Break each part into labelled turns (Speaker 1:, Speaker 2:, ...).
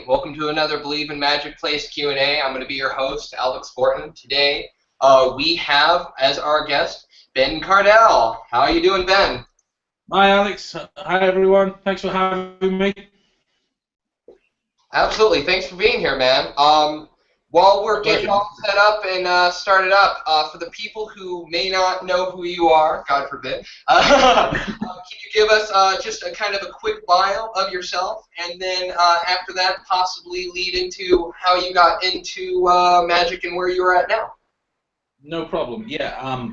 Speaker 1: Welcome to another Believe in Magic Place Q&A. I'm going to be your host, Alex Borton. Today, we have as our guest Ben Cardall. How are you doing, Ben?
Speaker 2: Hi, Alex. Hi, everyone. Thanks for having me.
Speaker 1: Absolutely. Thanks for being here, man. While we're getting all set up and started up, for the people who may not know who you are, God forbid, can you give us just a kind of a quick bio of yourself, and then after that, possibly lead into how you got into magic and where you're at now?
Speaker 2: No problem. Yeah.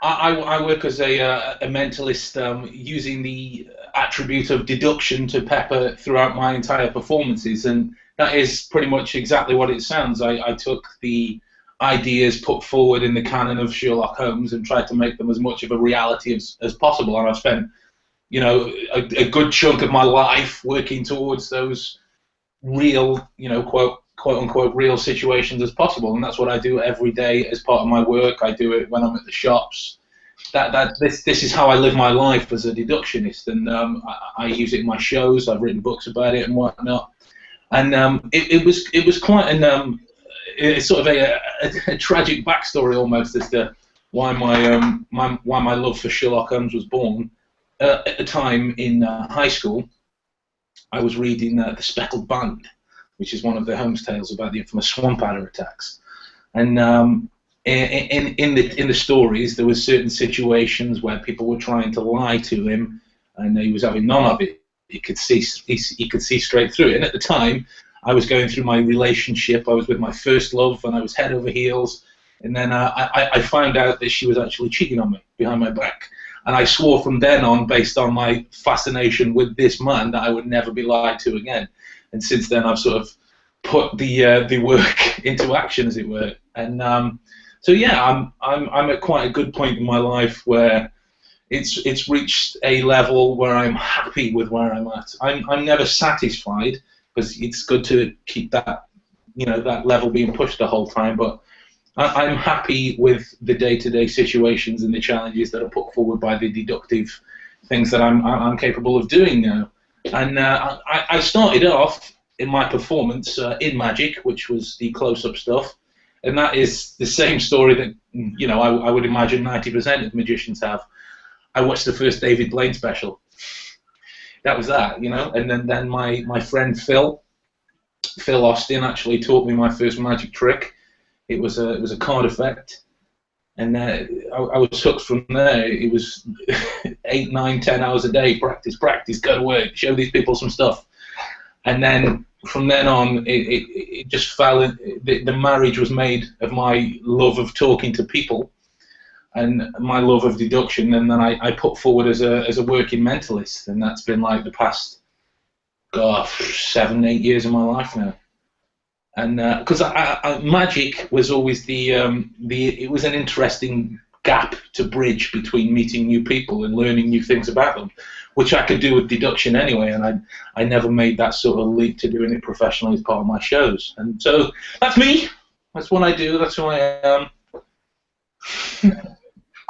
Speaker 2: I work as a mentalist using the attribute of deduction to pepper throughout my entire performances, and that is pretty much exactly what it sounds. I took the ideas put forward in the canon of Sherlock Holmes and tried to make them as much of a reality as possible, and I've spent, you know, a good chunk of my life working towards those real, you know, quote unquote real situations as possible, and that's what I do every day as part of my work. I do it when I'm at the shops. This is how I live my life as a deductionist, and I use it in my shows. I've written books about it and whatnot. And it was quite an it's sort of a tragic backstory almost as to why my love for Sherlock Holmes was born. At the time in high school, I was reading The Speckled Band, which is one of the Holmes tales about the infamous swamp adder attacks. And in the stories, there were certain situations where people were trying to lie to him, and he was having none of it. He could see straight through it. And at the time, I was going through my relationship. I was with my first love, and I was head over heels. And then I found out that she was actually cheating on me behind my back. And I swore from then on, based on my fascination with this man, that I would never be lied to again. And since then, I've sort of put the work into action, as it were. And so yeah, I'm at quite a good point in my life where it's reached a level where I'm happy with where I'm at. I'm never satisfied, because it's good to keep that, you know, that level being pushed the whole time. But I'm happy with the day-to-day situations and the challenges that are put forward by the deductive things that I'm capable of doing now. And I started off in my performance in Magic, which was the close-up stuff, and that is the same story that, you know, I would imagine 90% of magicians have. I watched the first David Blaine special. That was that, you know. And then my friend Phil Austin actually taught me my first magic trick. It was a card effect, and I was hooked from there. It was 8, 9, 10 hours a day, practice, go to work, show these people some stuff, and then from then on, it just fell in. The marriage was made of my love of talking to people and my love of deduction, and then I put forward as a working mentalist, and that's been like the past 7, 8 years of my life now. And because magic was always it was an interesting gap to bridge between meeting new people and learning new things about them, which I could do with deduction anyway, and I never made that sort of leap to doing it professionally as part of my shows. And so that's me. That's what I do. That's who I am.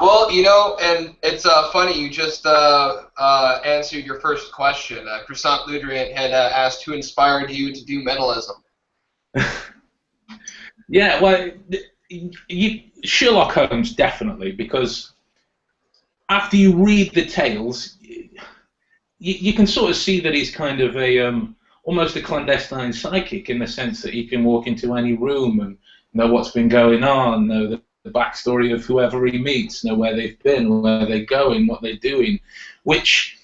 Speaker 1: Well, you know, and it's funny, you just answered your first question. Croissant Ludrian had asked who inspired you to do mentalism.
Speaker 2: Yeah, well, Sherlock Holmes, definitely, because after you read the tales, you can sort of see that he's kind of almost a clandestine psychic, in the sense that he can walk into any room and know what's been going on, know the backstory of whoever he meets, know where they've been, where they're going, what they're doing, which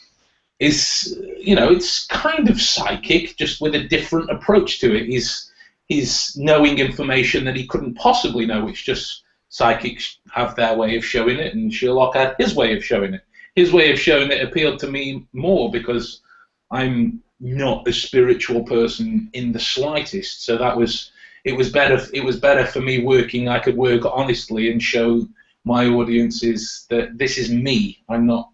Speaker 2: is, you know, it's kind of psychic, just with a different approach to it. He's knowing information that he couldn't possibly know. It's just psychics have their way of showing it, and Sherlock had his way of showing it. His way of showing it appealed to me more because I'm not a spiritual person in the slightest. So it was better for me working. I could work honestly and show my audiences that this is me. I'm not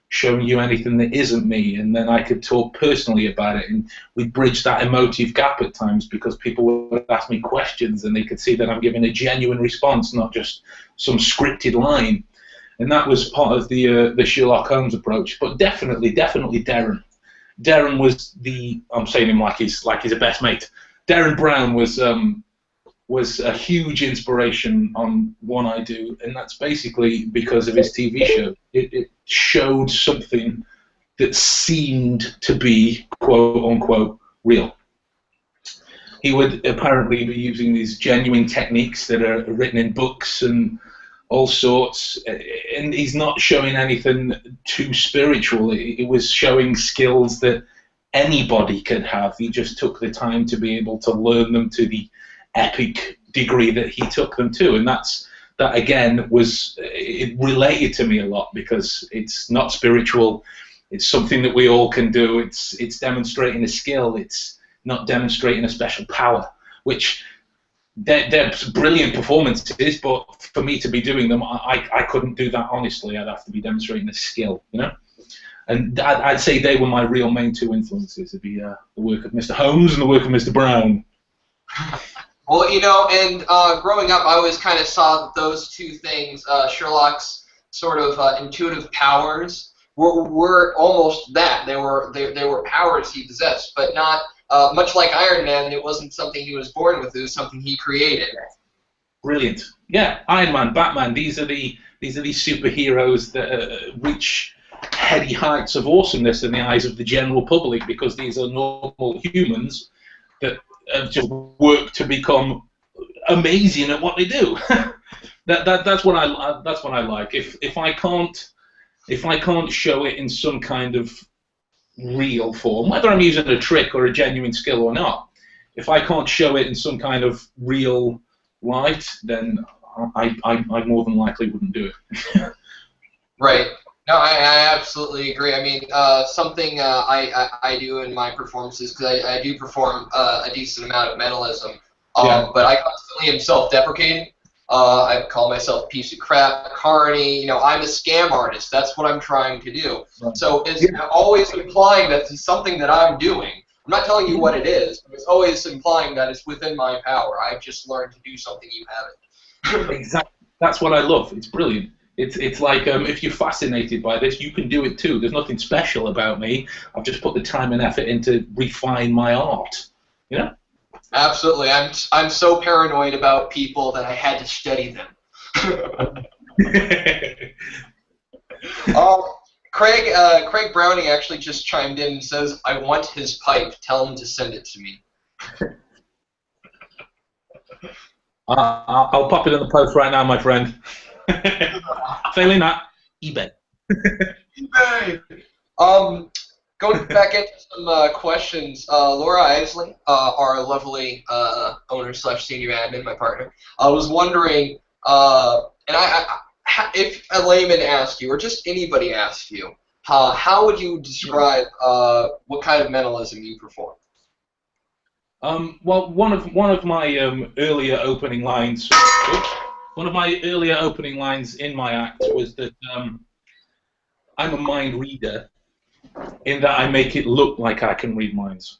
Speaker 2: showing you anything that isn't me, and then I could talk personally about it, and we'd bridge that emotive gap at times, because people would ask me questions and they could see that I'm giving a genuine response, not just some scripted line. And that was part of the Sherlock Holmes approach. But definitely Darren. Darren was I'm saying him like he's a best mate. Darren Brown was a huge inspiration on what I do, and that's basically because of his TV show. It showed something that seemed to be, quote unquote, real. He would apparently be using these genuine techniques that are written in books and all sorts, and he's not showing anything too spiritual. It was showing skills that anybody could have. He just took the time to be able to learn them to the epic degree that he took them to, and that again it related to me a lot because it's not spiritual. It's something that we all can do. It's demonstrating a skill. It's not demonstrating a special power, which they're brilliant performances, but for me to be doing them, I couldn't do that honestly. I'd have to be demonstrating a skill, you know. And I'd say they were my real main two influences. It'd be the work of Mr. Holmes and the work of Mr. Brown.
Speaker 1: Well, you know, and growing up, I always kind of saw those two things, Sherlock's sort of intuitive powers, were almost that. They were powers he possessed, but not much like Iron Man. It wasn't something he was born with. It was something he created.
Speaker 2: Brilliant. Yeah, Iron Man, Batman. These are the superheroes that reach heady heights of awesomeness in the eyes of the general public because these are normal humans that have just worked to become amazing at what they do. That's what I like. If I can't show it in some kind of real form, whether I'm using a trick or a genuine skill or not, if I can't show it in some kind of real light, then I more than likely wouldn't do it.
Speaker 1: Right. No, I absolutely agree. I mean, something I do in my performances, because I do perform a decent amount of mentalism, but I constantly am self-deprecating. I call myself a piece of crap, carny. You know, I'm a scam artist. That's what I'm trying to do. Right. So it's always implying that it's something that I'm doing. I'm not telling you what it is, but it's always implying that it's within my power. I've just learned to do something you haven't.
Speaker 2: Exactly. That's what I love. It's brilliant. It's like if you're fascinated by this, you can do it too. There's nothing special about me. I've just put the time and effort in to refine my art. You know?
Speaker 1: Absolutely. I'm so paranoid about people that I had to study them. Craig Browning actually just chimed in and says, "I want his pipe. Tell him to send it to me."
Speaker 2: I'll pop it in the post right now, my friend. Failing that, eBay.
Speaker 1: eBay. Going back into some questions, Laura Isley, our lovely owner/senior admin, my partner, was wondering, and if a layman asked you, or just anybody asked you, how would you describe what kind of mentalism you perform?
Speaker 2: Well, one of my earlier opening lines. One of my earlier opening lines in my act was that I'm a mind reader, in that I make it look like I can read minds.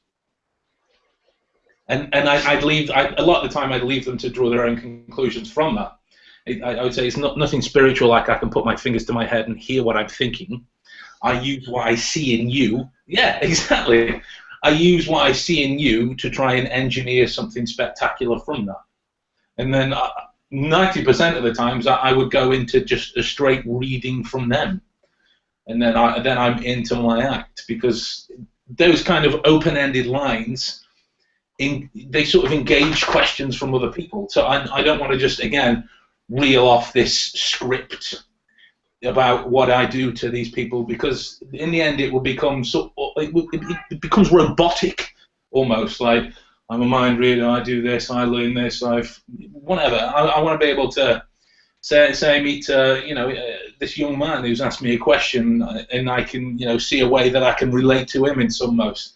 Speaker 2: And I'd leave a lot of the time I'd leave them to draw their own conclusions from that. I would say it's nothing spiritual, like I can put my fingers to my head and hear what I'm thinking. I use what I see in you. Yeah, exactly. I use what I see in you to try and engineer something spectacular from that. And then 90% of the times I would go into just a straight reading from them. And then I'm into my act, because those kind of open-ended lines, they sort of engage questions from other people. So I don't want to just, again, reel off this script about what I do to these people, because in the end it will become it becomes robotic almost. Like, I'm a mind reader, I do this, I learn this, whatever. I want to be able to say I meet this young man who's asked me a question, and I can see a way that I can relate to him in some most.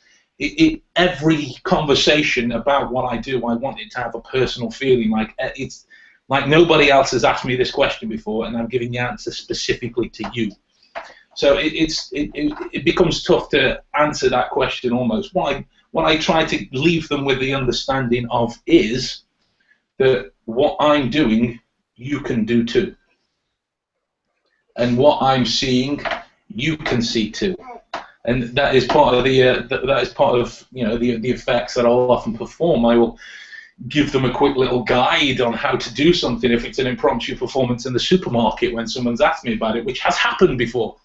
Speaker 2: Every conversation about what I do, I want it to have a personal feeling, like it's like nobody else has asked me this question before, and I'm giving the answer specifically to you. So it becomes tough to answer that question almost. What I try to leave them with the understanding of is that what I'm doing, you can do too. And what I'm seeing, you can see too. and that is part of the that is part of the effects that I'll often perform. I will give them a quick little guide on how to do something if it's an impromptu performance in the supermarket when someone's asked me about it, which has happened before.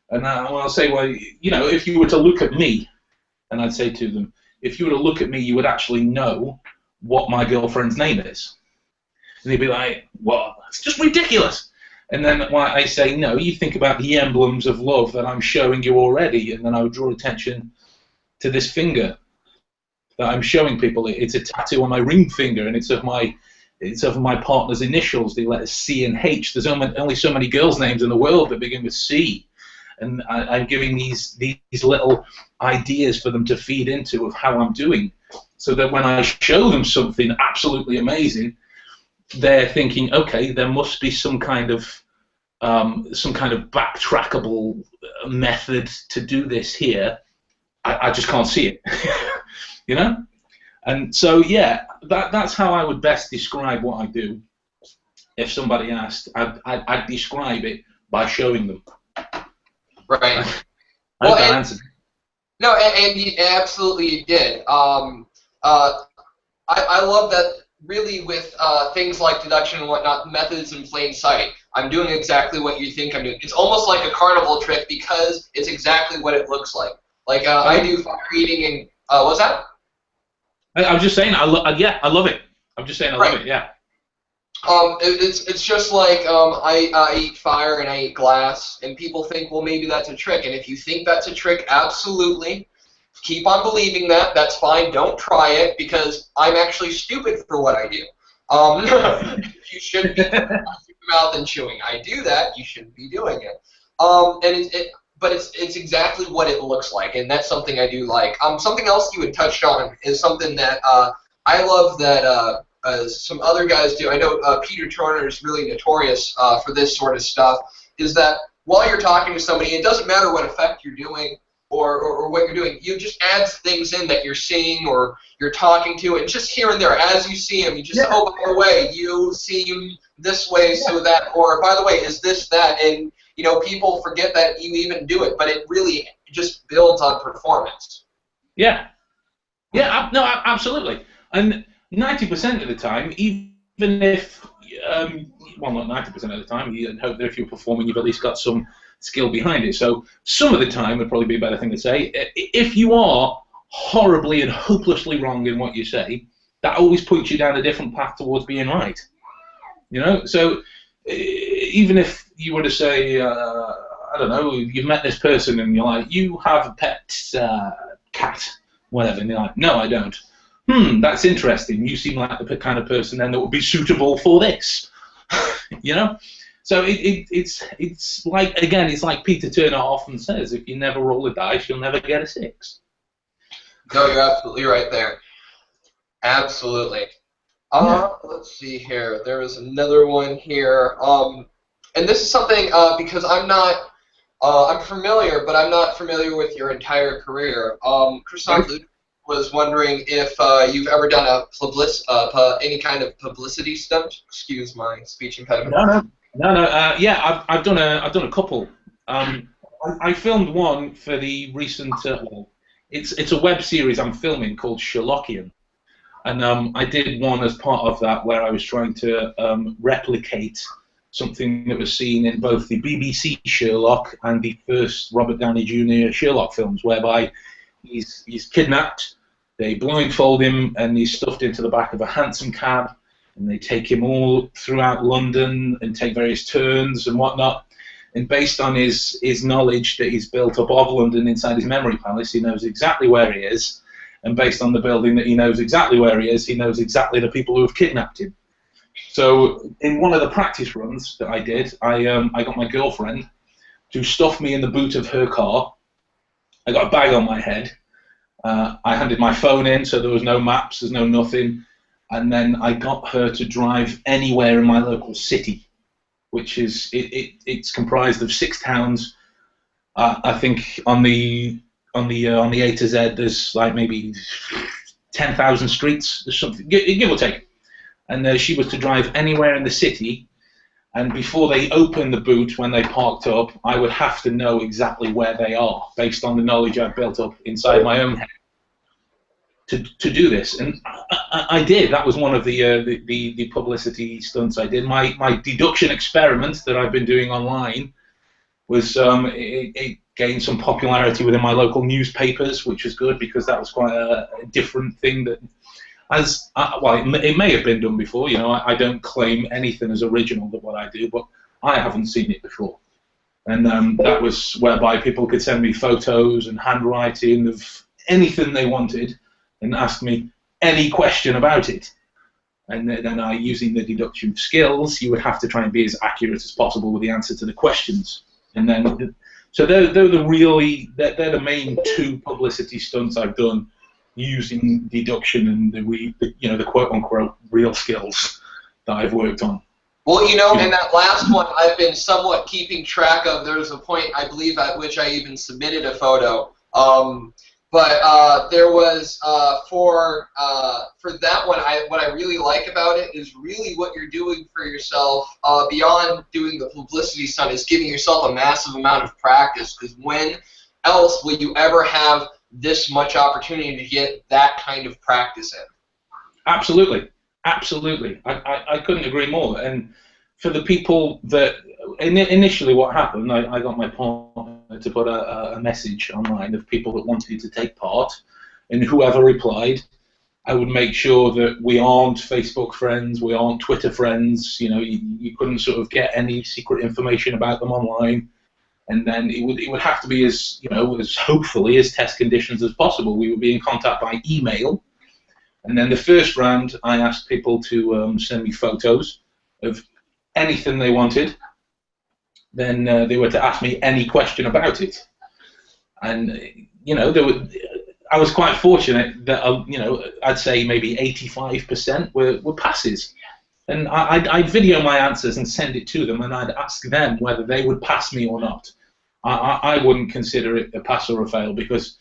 Speaker 2: And I'll say, well, if you were to look at me, and I'd say to them, if you were to look at me, you would actually know what my girlfriend's name is. And they'd be like, what? It's just ridiculous. And then I say, no, you think about the emblems of love that I'm showing you already, and then I would draw attention to this finger that I'm showing people. It's a tattoo on my ring finger, and it's of my partner's initials, the letters C and H. There's only so many girls' names in the world that begin with C. And I'm giving these little ideas for them to feed into of how I'm doing, so that when I show them something absolutely amazing, they're thinking, okay, there must be some kind of backtrackable method to do this here. I just can't see it, And so, yeah, that's how I would best describe what I do. If somebody asked, I'd describe it by showing them.
Speaker 1: Right.
Speaker 2: I hope that answered.
Speaker 1: No, and you absolutely did. I love that. Really, with things like deduction and whatnot, methods in plain sight. I'm doing exactly what you think I'm doing. It's almost like a carnival trick because it's exactly what it looks like. Like I do fire eating and what's that?
Speaker 2: I'm just saying, I love it. I'm just saying, I love it. Yeah.
Speaker 1: It's just like I eat fire and I eat glass, and people think, well, maybe that's a trick. And if you think that's a trick, absolutely. Keep on believing that. That's fine. Don't try it because I'm actually stupid for what I do. You shouldn't be mouth and chewing. I do that. You shouldn't be doing it. But it's exactly what it looks like, and that's something I do like. Something else you had touched on is something that I love that some other guys do. I know Peter Turner is really notorious for this sort of stuff. Is that while you're talking to somebody, it doesn't matter what effect you're doing. Or what you're doing, you just add things in that you're seeing or you're talking to, and just here and there, as you see him, you just, oh, by the way, you see him this way, so that, or by the way, is this that, and people forget that you even do it, but it really just builds on performance.
Speaker 2: Yeah, no, absolutely, and 90% of the time, even if, well, not 90% of the time, you hope that if you're performing, you've at least got some skill behind it. So some of the time would probably be a better thing to say. If you are horribly and hopelessly wrong in what you say, that always points you down a different path towards being right. So even if you were to say, I don't know, you've met this person and you're like, you have a pet cat, whatever, and they're like, no, I don't. That's interesting. You seem like the kind of person then that would be suitable for this. So it's like, again, it's like Peter Turner often says, if you never roll a dice, you'll never get a 6.
Speaker 1: No, you're absolutely right there. Absolutely. Let's see here. There is another one here. And this is something, because I'm familiar, but I'm not familiar with your entire career. Chrysanthemum was wondering if you've ever done any kind of publicity stunt. Excuse my speech impediment.
Speaker 2: No. Yeah, I've done a couple. I filmed one for the recent. It's a web series I'm filming called Sherlockian, and I did one as part of that where I was trying to replicate something that was seen in both the BBC Sherlock and the first Robert Downey Jr. Sherlock films, whereby he's kidnapped, they blindfold him, and he's stuffed into the back of a hansom cab. And they take him all throughout London and take various turns and whatnot. And based on his knowledge that he's built up of London inside his memory palace, he knows exactly where he is. And based on the building that he knows exactly where he is, he knows exactly the people who have kidnapped him. So in one of the practice runs that I did, I got my girlfriend to stuff me in the boot of her car. I got a bag on my head. I handed my phone in, so there was no maps, there's no nothing. And then I got her to drive anywhere in my local city, which is it's comprised of 6 towns. I think on the A to Z there's like maybe 10,000 streets. There's something, give or take. And she was to drive anywhere in the city, And before they open the boot, when they parked up, I would have to know exactly where they are based on the knowledge I've built up inside my own head to do this. And I did. That was one of the publicity stunts I did. My deduction experiment that I've been doing online was it gained some popularity within my local newspapers, which was good because that was quite a different thing that. It may have been done before. You know, I don't claim anything as original to what I do, but I haven't seen it before. And that was whereby people could send me photos and handwriting of anything they wanted and ask me any question about it. And then using the deduction skills, you would have to try and be as accurate as possible with the answer to the questions. And then, so they're the main two publicity stunts I've done, using deduction and the quote-unquote real skills that I've worked on.
Speaker 1: Well, you know, and that last one I've been somewhat keeping track of. There was a point, I believe, at which I even submitted a photo. But there was, for that one, what I really like about it is really what you're doing for yourself, beyond doing the publicity stunt, is giving yourself a massive amount of practice, because when else will you ever have this much opportunity to get that kind of practice in?
Speaker 2: Absolutely. Absolutely. I couldn't agree more. And for the people that, initially what happened, I got my partner to put a message online of people that wanted to take part, and whoever replied, I would make sure that we aren't Facebook friends, we aren't Twitter friends, you know, you couldn't sort of get any secret information about them online. And then it would have to be as, you know, as hopefully as test conditions as possible. We would be in contact by email. And then the first round, I asked people to send me photos of anything they wanted. Then they were to ask me any question about it. And, you know, I was quite fortunate that, you know, I'd say maybe 85% were passes. And I'd video my answers and send it to them, and I'd ask them whether they would pass me or not. I wouldn't consider it a pass or a fail, because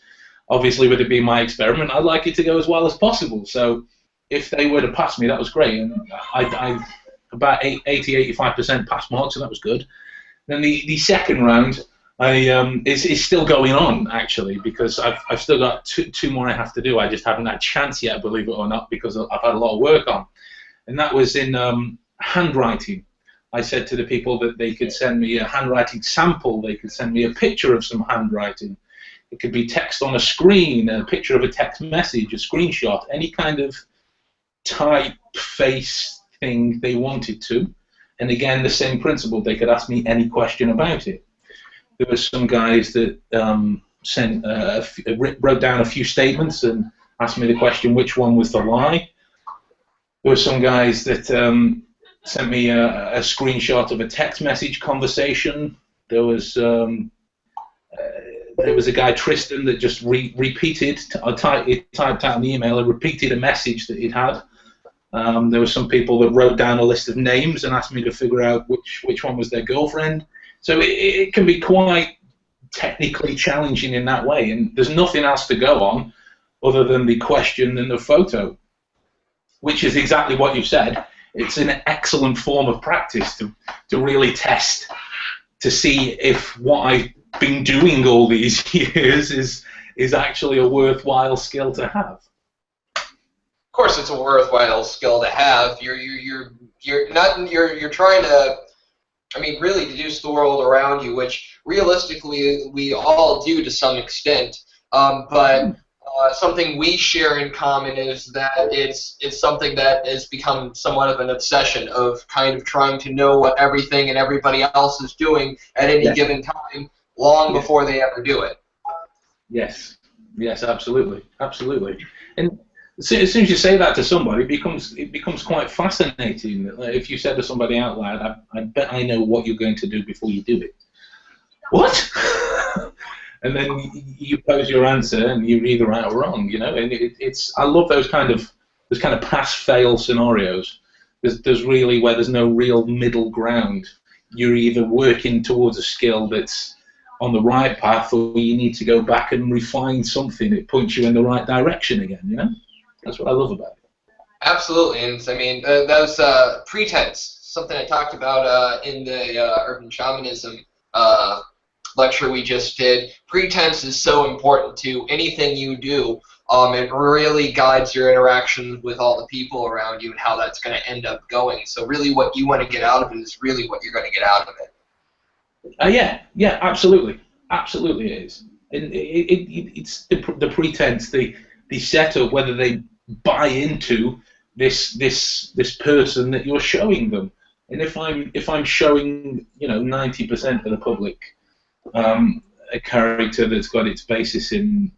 Speaker 2: obviously with it being my experiment, I'd like it to go as well as possible. So if they were to pass me, that was great. And I about 80-85% pass marks, so that was good. Then the second round is still going on, actually, because I've still got two more I have to do. I just haven't had a chance yet, believe it or not, because I've had a lot of work on. And that was in handwriting. I said to the people that they could send me a handwriting sample, they could send me a picture of some handwriting. It could be text on a screen, a picture of a text message, a screenshot, any kind of typeface thing they wanted to. And again, the same principle, they could ask me any question about it. There were some guys that wrote down a few statements and asked me the question, which one was the lie? There were some guys that sent me a screenshot of a text message conversation. There was a guy, Tristan, that just repeated. It typed out in the email and repeated a message that he'd had. There were some people that wrote down a list of names and asked me to figure out which one was their girlfriend. So it can be quite technically challenging in that way, and there's nothing else to go on other than the question and the photo, which is exactly what you've said. It's an excellent form of practice to really test, to see if what I've been doing all these years is actually a worthwhile skill to have.
Speaker 1: Of course, it's a worthwhile skill to have. You're trying to, I mean, really deduce the world around you, which realistically we all do to some extent. But something we share in common is that it's something that has become somewhat of an obsession of kind of trying to know what everything and everybody else is doing at any given time, long before they ever do it.
Speaker 2: Yes, absolutely. And as soon as you say that to somebody, it becomes quite fascinating. If you said to somebody out loud, I bet I know what you're going to do before you do it. What? And then you pose your answer, and you're either right or wrong, you know. And I love those kind of pass-fail scenarios. There's really where there's no real middle ground. You're either working towards a skill that's on the right path, or you need to go back and refine something that points you in the right direction again, you know. That's what I love about it.
Speaker 1: Absolutely, and I mean, that's pretense. something I talked about in the urban shamanism lecture we just did. Pretense is so important to anything you do. It really guides your interaction with all the people around you and how that's going to end up going. So really what you want to get out of it is really what you're going to get out of it.
Speaker 2: Yeah, absolutely. Absolutely it is. It's the pretense, the setup, whether they buy into this person that you're showing them. And if I'm showing 90% of the public a character that's got its basis in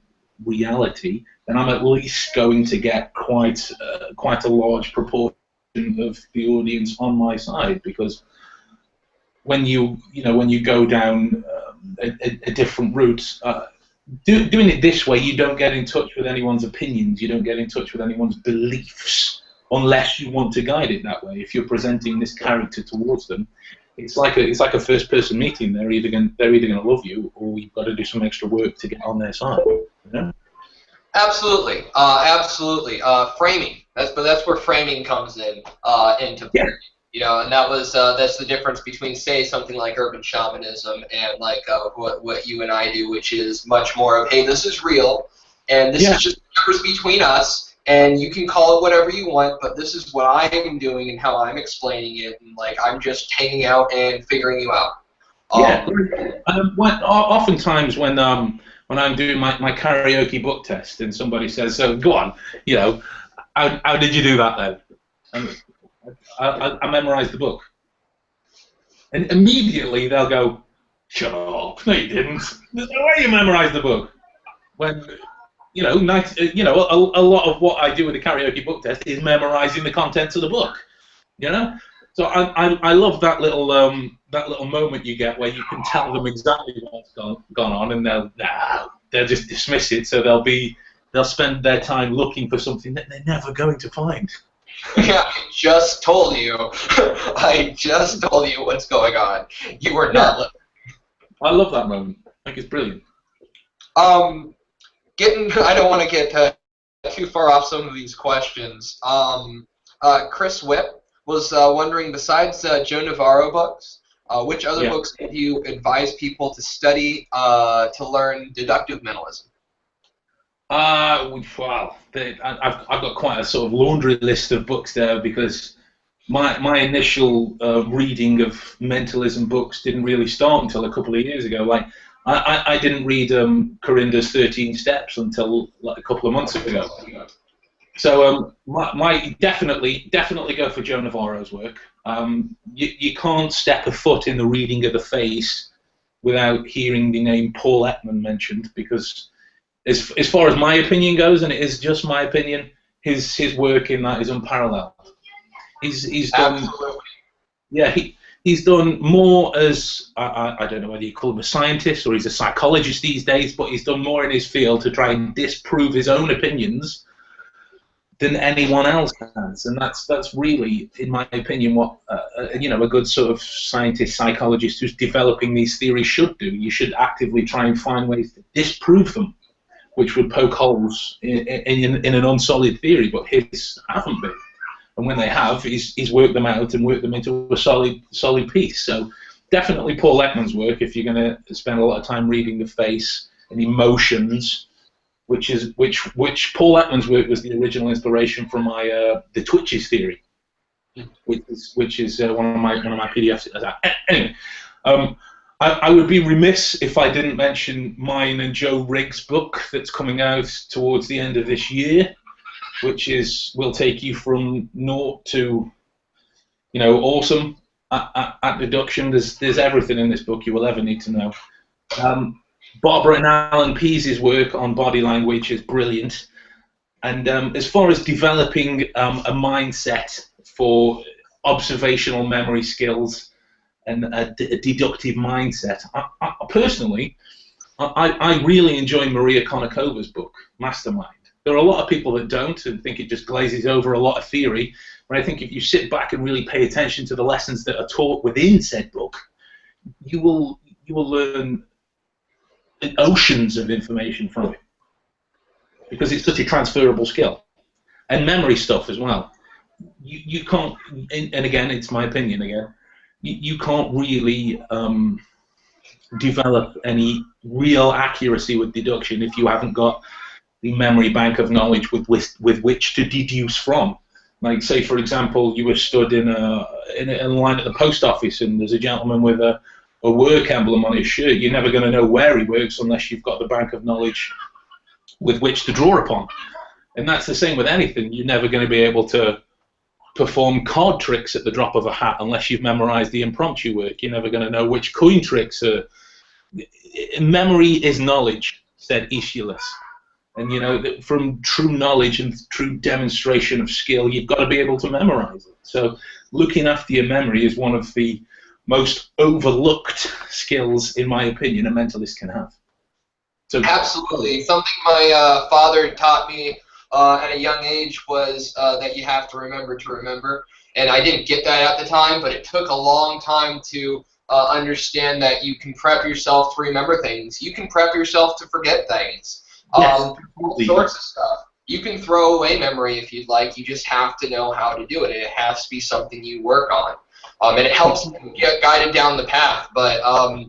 Speaker 2: reality, then I'm at least going to get quite a large proportion of the audience on my side, because when you go down a different route, doing it this way, you don't get in touch with anyone's opinions, you don't get in touch with anyone's beliefs, unless you want to guide it that way. If you're presenting this character towards them, it's like a first-person meeting. They're either going to love you, or you've got to do some extra work to get on their side. You know?
Speaker 1: Absolutely, absolutely. Framing. That's where framing comes in into play. Yeah. And that's the difference between, say, something like urban shamanism and like what you and I do, which is much more of, hey, this is real, and this is just numbers between us. And you can call it whatever you want, but this is what I am doing and how I'm explaining it, and like I'm just hanging out and figuring you out.
Speaker 2: Oftentimes when I'm doing my karaoke book test and somebody says, "So go on, how did you do that then?" And I memorized the book, and immediately they'll go, "Shut up! No, you didn't. There's no way you memorized the book." When a lot of what I do with the karaoke book test is memorizing the contents of the book. So I love that little moment you get where you can tell them exactly what's gone on, and they'll just dismiss it. So they'll spend their time looking for something that they're never going to find.
Speaker 1: Yeah, I just told you. I just told you what's going on. You were not listening.
Speaker 2: I love that moment. I think it's brilliant.
Speaker 1: I don't want to get too far off some of these questions. Chris Whip was wondering, besides Joe Navarro books, which other books would you advise people to study to learn deductive mentalism?
Speaker 2: I've got quite a sort of laundry list of books there, because my initial reading of mentalism books didn't really start until a couple of years ago. Like I didn't read Corinda's 13 Steps until like a couple of months ago. So definitely go for Joe Navarro's work. You can't step a foot in the reading of the face without hearing the name Paul Ekman mentioned, because as far as my opinion goes, and it is just my opinion, his work in that is unparalleled. He's done,
Speaker 1: absolutely.
Speaker 2: He's done more as, I don't know whether you call him a scientist or he's a psychologist these days, but he's done more in his field to try and disprove his own opinions than anyone else has. And that's really, in my opinion, what a good sort of scientist, psychologist who's developing these theories should do. You should actively try and find ways to disprove them, which would poke holes in an unsolid theory, but his haven't been. And when they have, he's worked them out and worked them into a solid piece. So definitely Paul Ekman's work, if you're going to spend a lot of time reading the face and emotions, which Paul Ekman's work was the original inspiration for my the Twitches theory, which is one of my PDFs. Anyway, I would be remiss if I didn't mention mine and Joe Riggs' book that's coming out towards the end of this year, which will take you from naught to, awesome at deduction. There's everything in this book you will ever need to know. Barbara and Alan Pease's work on body language is brilliant. And as far as developing a mindset for observational memory skills and a deductive mindset, personally, I really enjoy Maria Konikova's book, Mastermind. There are a lot of people that don't and think it just glazes over a lot of theory, but I think if you sit back and really pay attention to the lessons that are taught within said book, you will learn oceans of information from it, because it's such a transferable skill. And memory stuff as well. you can't, and again, it's my opinion again, you can't really develop any real accuracy with deduction if you haven't got the memory bank of knowledge with which to deduce from. Like, say, for example, you were stood in a line at the post office, and there's a gentleman with a work emblem on his shirt. You're never going to know where he works unless you've got the bank of knowledge with which to draw upon. And that's the same with anything. You're never going to be able to perform card tricks at the drop of a hat unless you've memorized the impromptu work. You're never going to know which coin tricks are. Memory is knowledge, said Aeschylus. And, you know, from true knowledge and true demonstration of skill, you've got to be able to memorize it. So looking after your memory is one of the most overlooked skills, in my opinion, a mentalist can have. So,
Speaker 1: absolutely. Something my father taught me at a young age was that you have to remember. And I didn't get that at the time, but it took a long time to understand that you can prep yourself to remember things. You can prep yourself to forget things.
Speaker 2: yes,
Speaker 1: All sorts of stuff. You can throw away memory if you'd like. You just have to know how to do it. It has to be something you work on. And it helps get guided down the path. But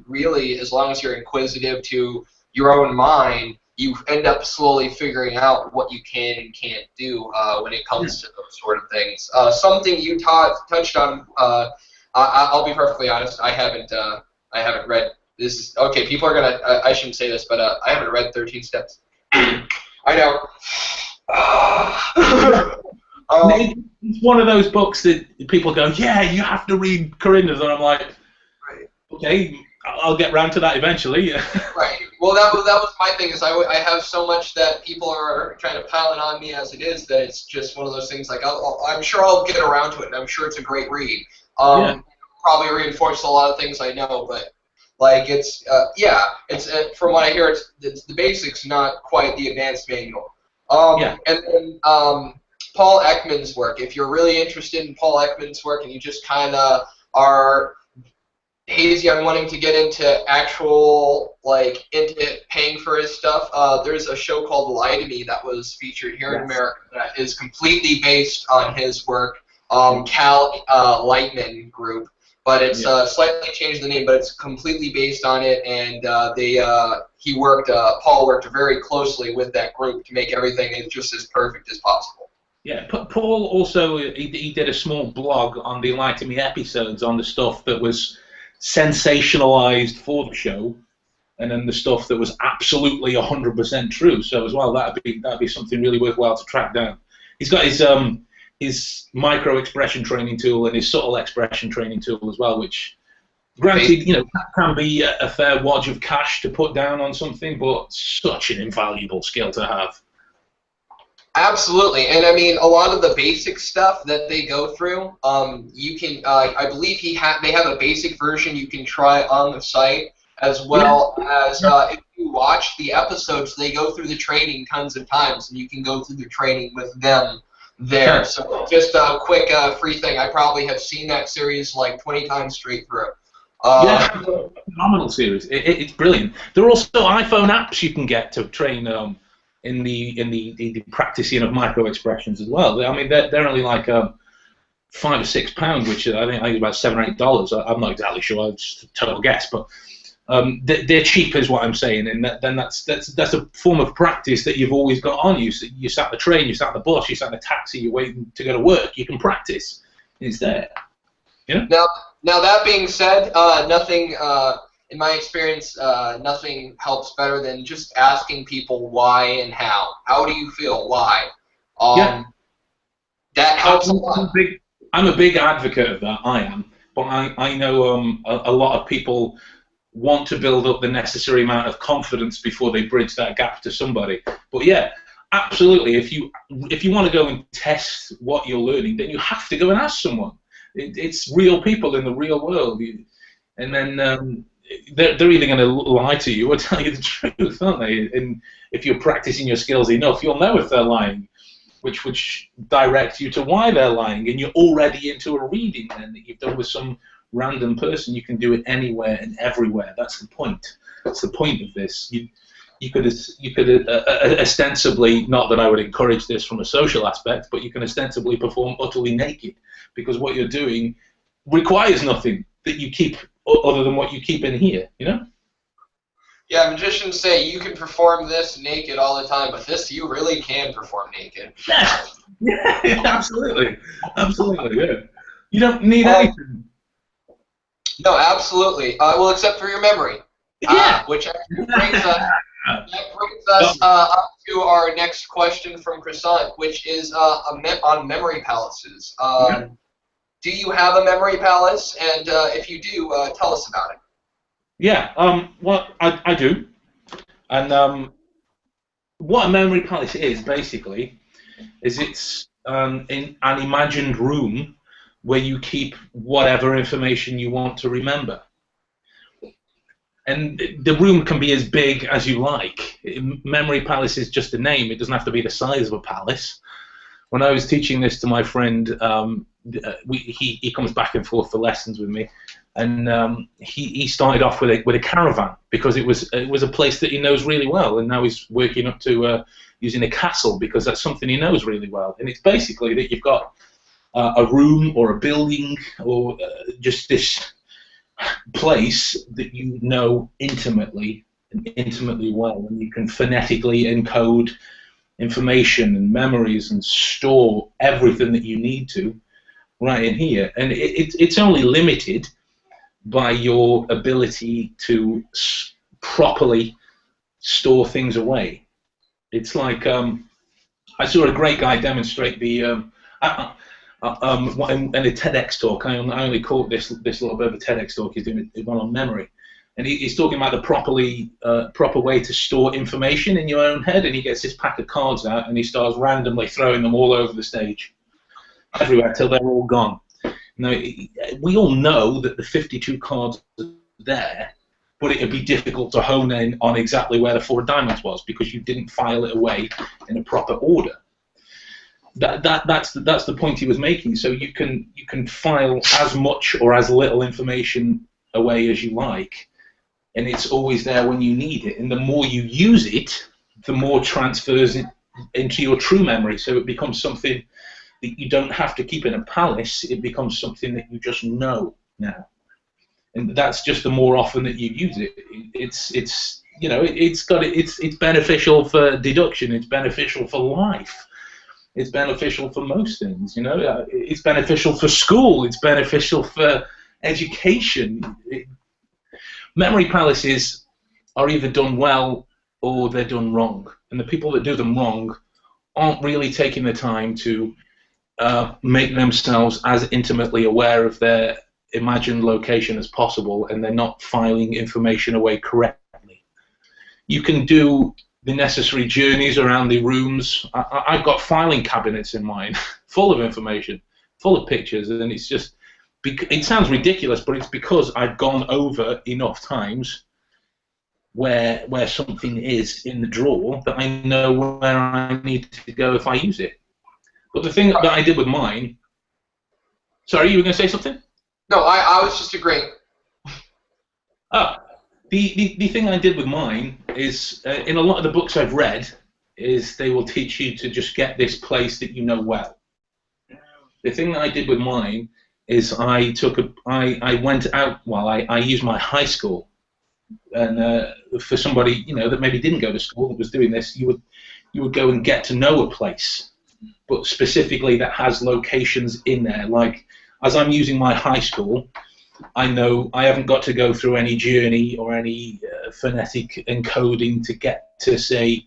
Speaker 1: really, as long as you're inquisitive to your own mind, you end up slowly figuring out what you can and can't do when it comes to those sort of things. Something you touched on. I'll be perfectly honest. I haven't read. This is okay. People are gonna. I shouldn't say this, but I haven't read 13 Steps. I know.
Speaker 2: It's one of those books that people go, yeah, you have to read Corinda's, and I'm like,
Speaker 1: right.
Speaker 2: Okay, I'll get round to that eventually.
Speaker 1: Right. Well, that was my thing. Is I have so much that people are trying to pile it on me as it is that it's just one of those things. Like I'm sure I'll get around to it, and I'm sure it's a great read. Probably reinforce a lot of things I know, but like it's from what I hear, it's the basics, not quite the advanced manual. And then Paul Ekman's work. If you're really interested in Paul Ekman's work and you just kind of are hazy on wanting to get into actual, like, into paying for his stuff, there's a show called Lie to Me that was featured here in America that is completely based on his work, Cal Lightman Group. But it's slightly changed the name, but it's completely based on it, and Paul worked very closely with that group to make everything just as perfect as possible.
Speaker 2: Yeah, Paul also, he did a small blog on the Lie to Me episodes on the stuff that was sensationalized for the show, and then the stuff that was absolutely 100% true. So as well, that'd be something really worthwhile to track down. He's got his micro expression training tool and his subtle expression training tool as well, which, granted, can be a fair wad of cash to put down on something, but such an invaluable skill to have.
Speaker 1: Absolutely, and I mean a lot of the basic stuff that they go through. You can, I believe they have a basic version you can try on the site, as well as if you watch the episodes, they go through the training tons of times, and you can go through the training with them there. So just a quick free thing. I probably have seen that series like 20 times straight through.
Speaker 2: Phenomenal series. It's brilliant. There are also iPhone apps you can get to train in the practicing of micro expressions as well. I mean, they're only like £5 or £6, which I think is about $7 or $8. I'm not exactly sure. It's just a total guess, but they're cheap, is what I'm saying. And then that's a form of practice that you've always got on you. So you sat the train, you sat the bus, you sat the taxi, you're waiting to go to work. You can practice. It's there.
Speaker 1: Now that being said, nothing. In my experience, nothing helps better than just asking people why and how. How do you feel? Why? That helps a lot.
Speaker 2: I'm a big advocate of that. I am, but I know a lot of people want to build up the necessary amount of confidence before they bridge that gap to somebody. But yeah, absolutely. If you want to go and test what you're learning, then you have to go and ask someone. It's real people in the real world, and then. They're either going to lie to you or tell you the truth, aren't they? And if you're practicing your skills enough, you'll know if they're lying, which directs you to why they're lying, and you're already into a reading then that you've done with some random person. You can do it anywhere and everywhere. That's the point. That's the point of this. ostensibly, not that I would encourage this from a social aspect, but you can ostensibly perform utterly naked, because what you're doing requires nothing that you keep other than what you keep in here, you know?
Speaker 1: Yeah, magicians say you can perform this naked all the time, but this you really can perform naked.
Speaker 2: Yeah, yeah, absolutely, absolutely, yeah. You don't need anything.
Speaker 1: No, absolutely. Well, except for your memory.
Speaker 2: Yeah.
Speaker 1: Which actually brings us up to our next question from Croissant, which is on memory palaces. Do you have a memory palace? And if you do, tell us about it.
Speaker 2: Yeah. Well, I do. And what a memory palace is basically is it's in an imagined room where you keep whatever information you want to remember. And the room can be as big as you like. Memory palace is just a name. It doesn't have to be the size of a palace. When I was teaching this to my friend, he comes back and forth for lessons with me, and he started off with a caravan because it was a place that he knows really well, and now he's working up to using a castle because that's something he knows really well. And it's basically that you've got a room or a building or just this place that you know intimately well, and you can phonetically encode information and memories and store everything that you need to right in here. And it's only limited by your ability to properly store things away. It's like I saw a great guy demonstrate the in a TEDx talk. I only caught this little bit of a TEDx talk. He's doing one on memory, and he's talking about the proper way to store information in your own head. And he gets this pack of cards out, and he starts randomly throwing them all over the stage, everywhere, till they're all gone. Now, we all know that the 52 cards are there, but it would be difficult to hone in on exactly where the 4 of diamonds was because you didn't file it away in a proper order. That's the point he was making. So you can file as much or as little information away as you like, and it's always there when you need it. And the more you use it, the more transfers it into your true memory. So it becomes something that you don't have to keep in a palace. It becomes something that you just know now, and that's just the more often that you use it. It's you know it's beneficial for deduction. It's beneficial for life. It's beneficial for most things, you know. It's beneficial for school. It's beneficial for education. Memory palaces are either done well or they're done wrong. And the people that do them wrong aren't really taking the time to make themselves as intimately aware of their imagined location as possible, and they're not filing information away correctly. You can do the necessary journeys around the rooms. I've got filing cabinets in mine full of information, full of pictures, and it's just, it sounds ridiculous, but it's because I've gone over enough times where something is in the drawer that I know where I need to go if I use it. But the thing that I did with mine, sorry, you were going to say something?
Speaker 1: No, I was just agreeing.
Speaker 2: Oh. The thing I did with mine is, in a lot of the books I've read, is they will teach you to just get this place that you know well. The thing that I did with mine is I went out, well, I used my high school, and for somebody, you know, that maybe didn't go to school that was doing this, you would go and get to know a place, but specifically that has locations in there. Like, as I'm using my high school, I know I haven't got to go through any journey or any phonetic encoding to get to, say,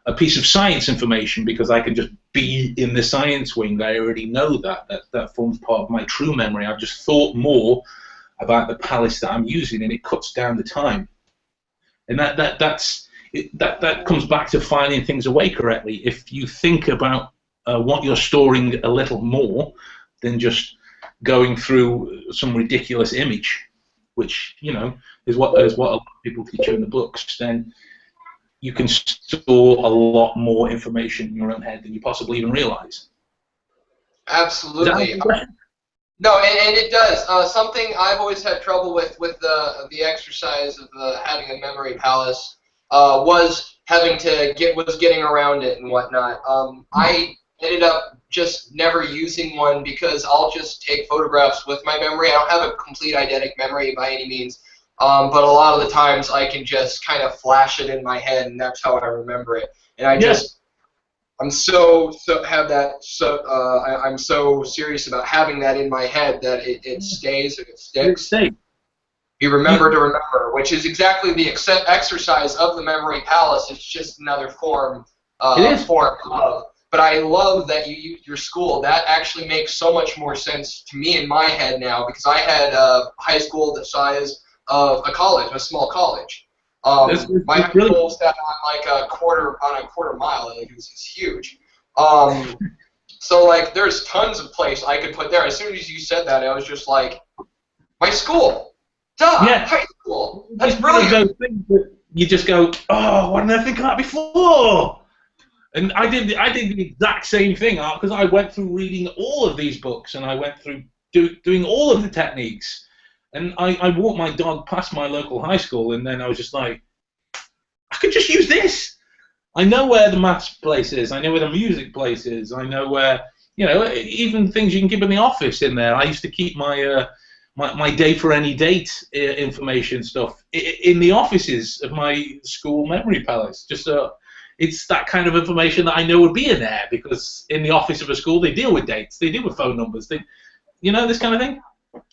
Speaker 2: a piece of science information, because I can just be in the science wing. I already know that forms part of my true memory. I've just thought more about the palace that I'm using, and it cuts down the time. And that comes back to filing things away correctly. If you think about what you're storing a little more than just going through some ridiculous image, which, you know, is what a lot of people teach you in the books, then you can store a lot more information in your own head than you possibly even realize.
Speaker 1: Absolutely. No, and it does. Something I've always had trouble with the exercise of having a memory palace was having to getting around it and whatnot. I ended up just never using one because I'll just take photographs with my memory. I don't have a complete eidetic memory by any means, but a lot of the times I can just kind of flash it in my head, and that's how I remember it. And I'm so have that I'm so serious about having that in my head that it stays and it sticks. You remember to remember, which is exactly the exercise of the memory palace. It's just another form of. But I love that you use your school. That actually makes so much more sense to me in my head now because I had high school the size of a college, a small college. My high school sat on like a quarter mile. Like it was huge. So like there's tons of place I could put there. As soon as you said that, I was just like, my school. Duh,
Speaker 2: yeah.
Speaker 1: high school. That's brilliant.
Speaker 2: Those things that you just go, oh, why didn't I think of that before? And I did the exact same thing because I went through reading all of these books and I went through doing all of the techniques. And I walked my dog past my local high school and then I was just like, I could just use this. I know where the maths place is. I know where the music place is. I know where, even things you can keep in the office in there. I used to keep my my day for any date information stuff in the offices of my school memory palace. Just it's that kind of information that I know would be in there because in the office of a school they deal with dates, they deal with phone numbers, this kind of thing.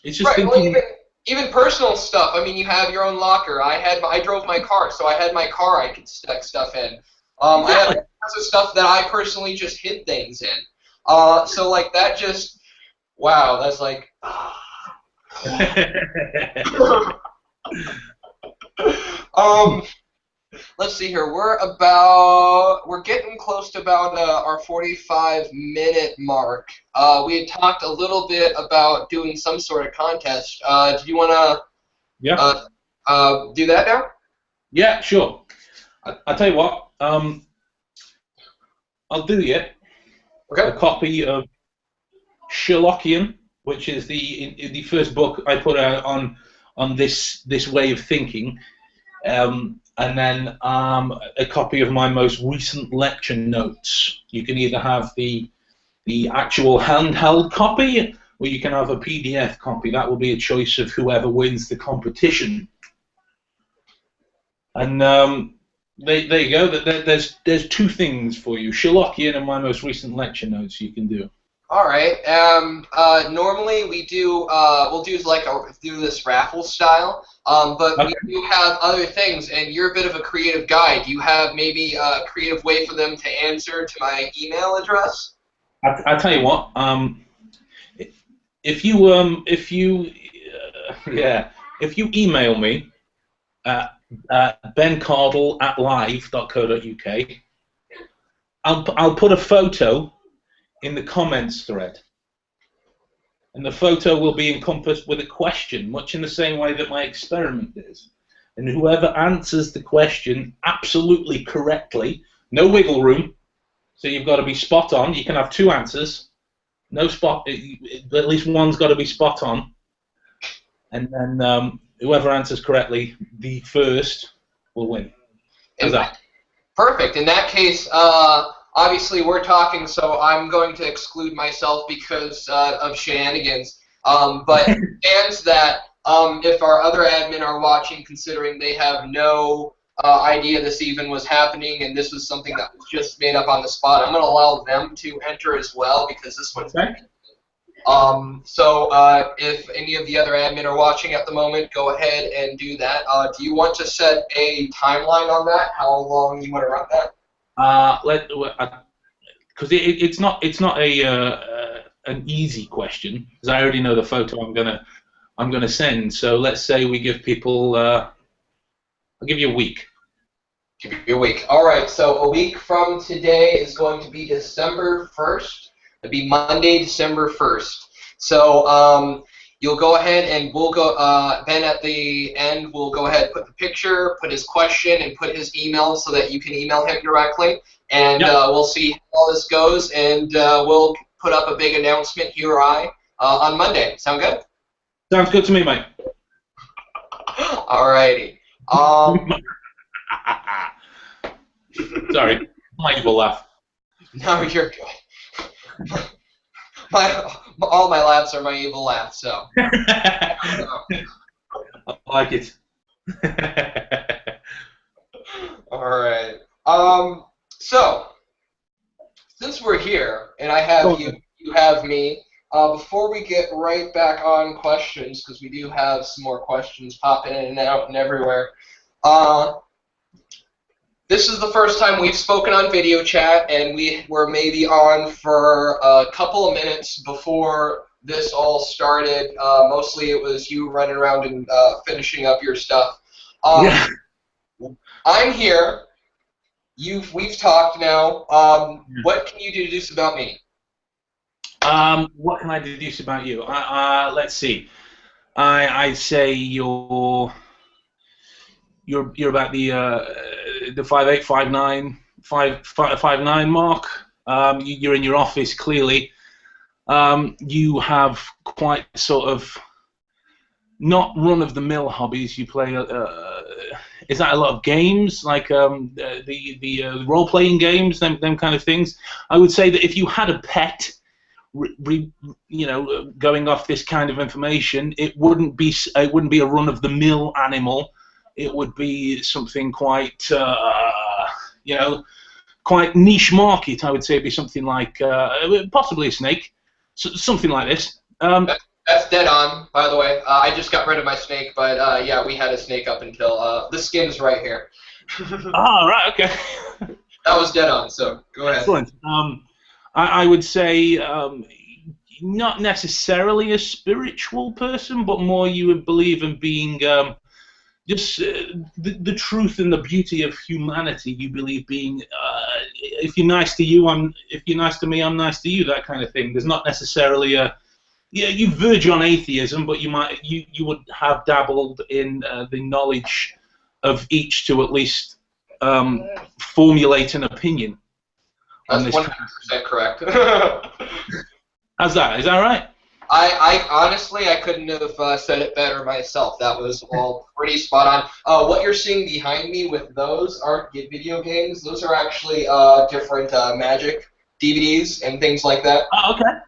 Speaker 2: It's just thinking.
Speaker 1: Well, even personal stuff. I mean, you have your own locker. I drove my car, so I had my car I could stick stuff in. I had lots of stuff that I personally just hid things in. So like that just, wow, that's like. Let's see here. We're getting close to about our 45-minute mark. We had talked a little bit about doing some sort of contest. Do you want to do that now?
Speaker 2: Yeah, sure. I'll tell you what. I'll do you a copy of Sherlockian, which is the first book I put out on this way of thinking, and then a copy of my most recent lecture notes. You can either have the actual handheld copy, or you can have a PDF copy. That will be a choice of whoever wins the competition. And there you go. There's two things for you: Sherlockian and my most recent lecture notes. You can do.
Speaker 1: All right. Normally we'll do this raffle style. But we do have other things, and you're a bit of a creative guy. Do you have maybe a creative way for them to answer to my email address?
Speaker 2: I tell you what. If you email me at bencardall@live.co.uk, I'll put a photo in the comments thread, and the photo will be encompassed with a question, much in the same way that my experiment is. And whoever answers the question absolutely correctly, no wiggle room, so you've got to be spot on. You can have two answers, no spot, at least one's got to be spot on, and then whoever answers correctly, the first, will win. How's that?
Speaker 1: Perfect. In that case, obviously we're talking, so I'm going to exclude myself because of shenanigans. But fans that, if our other admin are watching, considering they have no idea this even was happening and this was something that was just made up on the spot, I'm going to allow them to enter as well because this one's So if any of the other admin are watching at the moment, go ahead and do that. Do you want to set a timeline on that? How long you want to run that?
Speaker 2: Because it's not an easy question, because I already know the photo I'm gonna send. So let's say we give people I'll give you a week.
Speaker 1: Give you a week. All right. So a week from today is going to be December 1st. It'll be Monday, December 1st. So you'll go ahead and we'll go. Then at the end, we'll go ahead and put the picture, put his question, and put his email so that you can email him directly. And we'll see how this goes, and we'll put up a big announcement here on Monday. Sound good?
Speaker 2: Sounds good to me, mate.
Speaker 1: Alrighty.
Speaker 2: Sorry, my evil laugh.
Speaker 1: No, you're good. All my laughs are my evil laugh, so.
Speaker 2: I like it.
Speaker 1: All right. So, since we're here, and I have you, you have me, before we get right back on questions, because we do have some more questions popping in and out and everywhere, this is the first time we've spoken on video chat, and we were maybe on for a couple of minutes before this all started. Mostly it was you running around and finishing up your stuff.
Speaker 2: Yeah.
Speaker 1: I'm here. We've talked now. What can you deduce about me?
Speaker 2: What can I deduce about you? Let's see. I'd say you're about the 5'8", 5'9", 5'9" mark. You're in your office clearly. You have quite sort of not run-of-the-mill hobbies. You play. Is that a lot of games, like the role-playing games, them kind of things? I would say that if you had a pet, going off this kind of information, it wouldn't be a run-of-the-mill animal. It would be something quite, quite niche market. I would say it'd be something like possibly a snake, something like this.
Speaker 1: That's dead on, by the way. I just got rid of my snake, but yeah, we had a snake up until the skin's right here.
Speaker 2: Oh, right, okay.
Speaker 1: That was dead on, so go ahead.
Speaker 2: Excellent. I would say not necessarily a spiritual person, but more you would believe in being just the truth and the beauty of humanity. You believe being, if you're nice to you, if you're nice to me, I'm nice to you. That kind of thing. There's not necessarily a you verge on atheism, but you would have dabbled in the knowledge of each to at least formulate an opinion.
Speaker 1: That's 100% correct.
Speaker 2: How's that? Is that right?
Speaker 1: I honestly, I couldn't have said it better myself. That was all pretty spot on. What you're seeing behind me with those aren't video games. Those are actually different Magic DVDs and things like that.
Speaker 2: Oh, okay.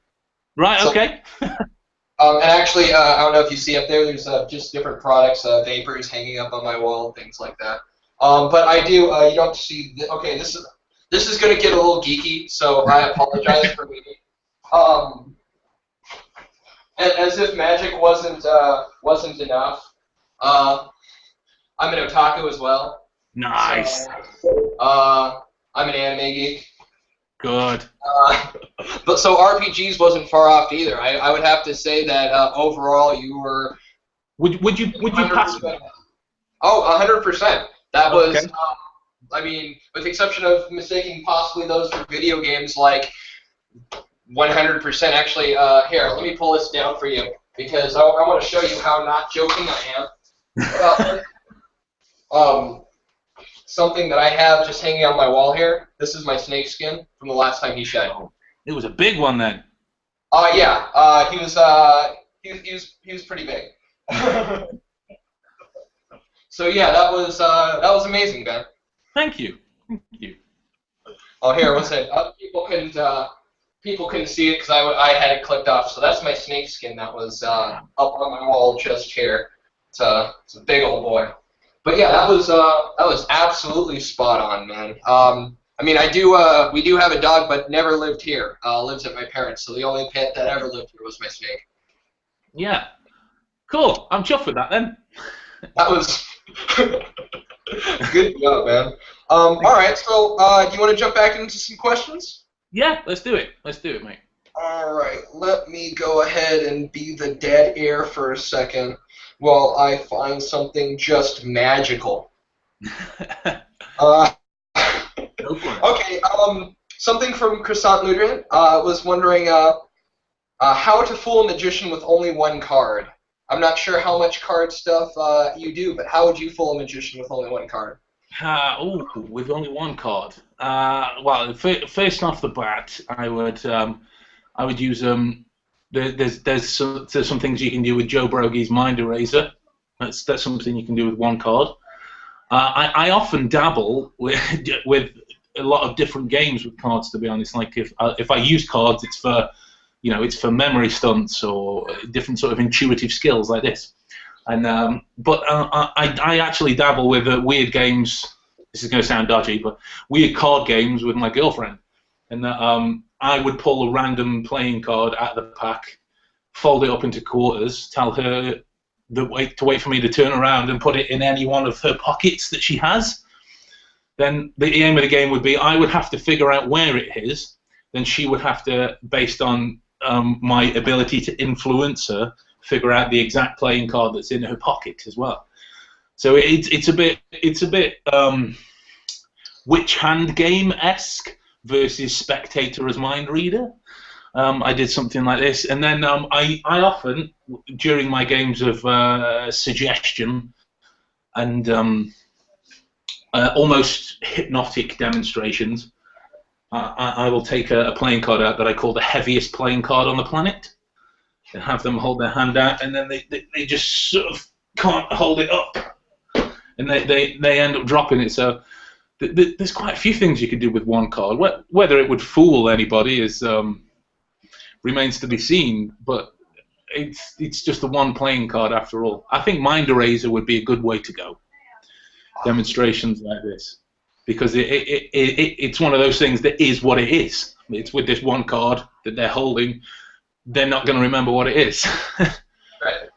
Speaker 2: Right, so, okay.
Speaker 1: And actually, I don't know if you see up there, there's just different products, vapors hanging up on my wall and things like that. But I do, you don't see, okay, this is going to get a little geeky, so I apologize for me. As if magic wasn't enough, I'm an otaku as well.
Speaker 2: Nice.
Speaker 1: So, I'm an anime geek.
Speaker 2: Good.
Speaker 1: But so RPGs wasn't far off either. I would have to say that overall you were.
Speaker 2: Would you pass?
Speaker 1: Oh, 100%. That was.
Speaker 2: Okay.
Speaker 1: I mean, with the exception of mistaking possibly those for video games, like 100%. Actually, here, let me pull this down for you because I want to show you how not joking I am. Something that I have just hanging on my wall here. This is my snake skin from the last time he shed.
Speaker 2: It was a big one then.
Speaker 1: Yeah. He was pretty big. So yeah, that was amazing, Ben.
Speaker 2: Thank you. Thank you.
Speaker 1: Oh, here, what's it? People couldn't see it because I had it clipped off. So that's my snake skin that was up on my wall just here. It's a big old boy. But yeah, that was absolutely spot on, man. I mean, we do have a dog, but never lived here. Lives at my parents. So the only pet that ever lived here was my snake.
Speaker 2: Yeah. Cool. I'm chuffed with that then.
Speaker 1: That was good job, man. All right. So do you want to jump back into some questions?
Speaker 2: Yeah. Let's do it. Let's do it, mate.
Speaker 1: All right. Let me go ahead and be the dead air for a second. Well, I find something just magical. Okay, something from Croissant Ludrin was wondering how to fool a magician with only one card. I'm not sure how much card stuff you do, but how would you fool a magician with only one card?
Speaker 2: With only one card. Well, first off the bat, I would use There's some things you can do with Joe Brogie's Mind Eraser. That's something you can do with one card. I often dabble with a lot of different games with cards. To be honest, like if I use cards, it's for it's for memory stunts or different sort of intuitive skills like this. And but I actually dabble with weird games. This is going to sound dodgy, but weird card games with my girlfriend. And I would pull a random playing card out of the pack, fold it up into quarters, tell her to wait for me to turn around and put it in any one of her pockets that she has. Then the aim of the game would be I would have to figure out where it is. Then she would have to, based on my ability to influence her, figure out the exact playing card that's in her pocket as well. So it's a bit which hand game-esque versus spectator as mind reader. I did something like this, and then I often, during my games of suggestion and almost hypnotic demonstrations, I will take a playing card out that I call the heaviest playing card on the planet, and have them hold their hand out, and then they just sort of can't hold it up, and they end up dropping it. So there's quite a few things you can do with one card. Whether it would fool anybody is remains to be seen, but it's just the one playing card after all. I think Mind Eraser would be a good way to go. Demonstrations like this, because it's one of those things that is what it is. It's with this one card that they're holding. They're not going to remember what it is.
Speaker 1: Right.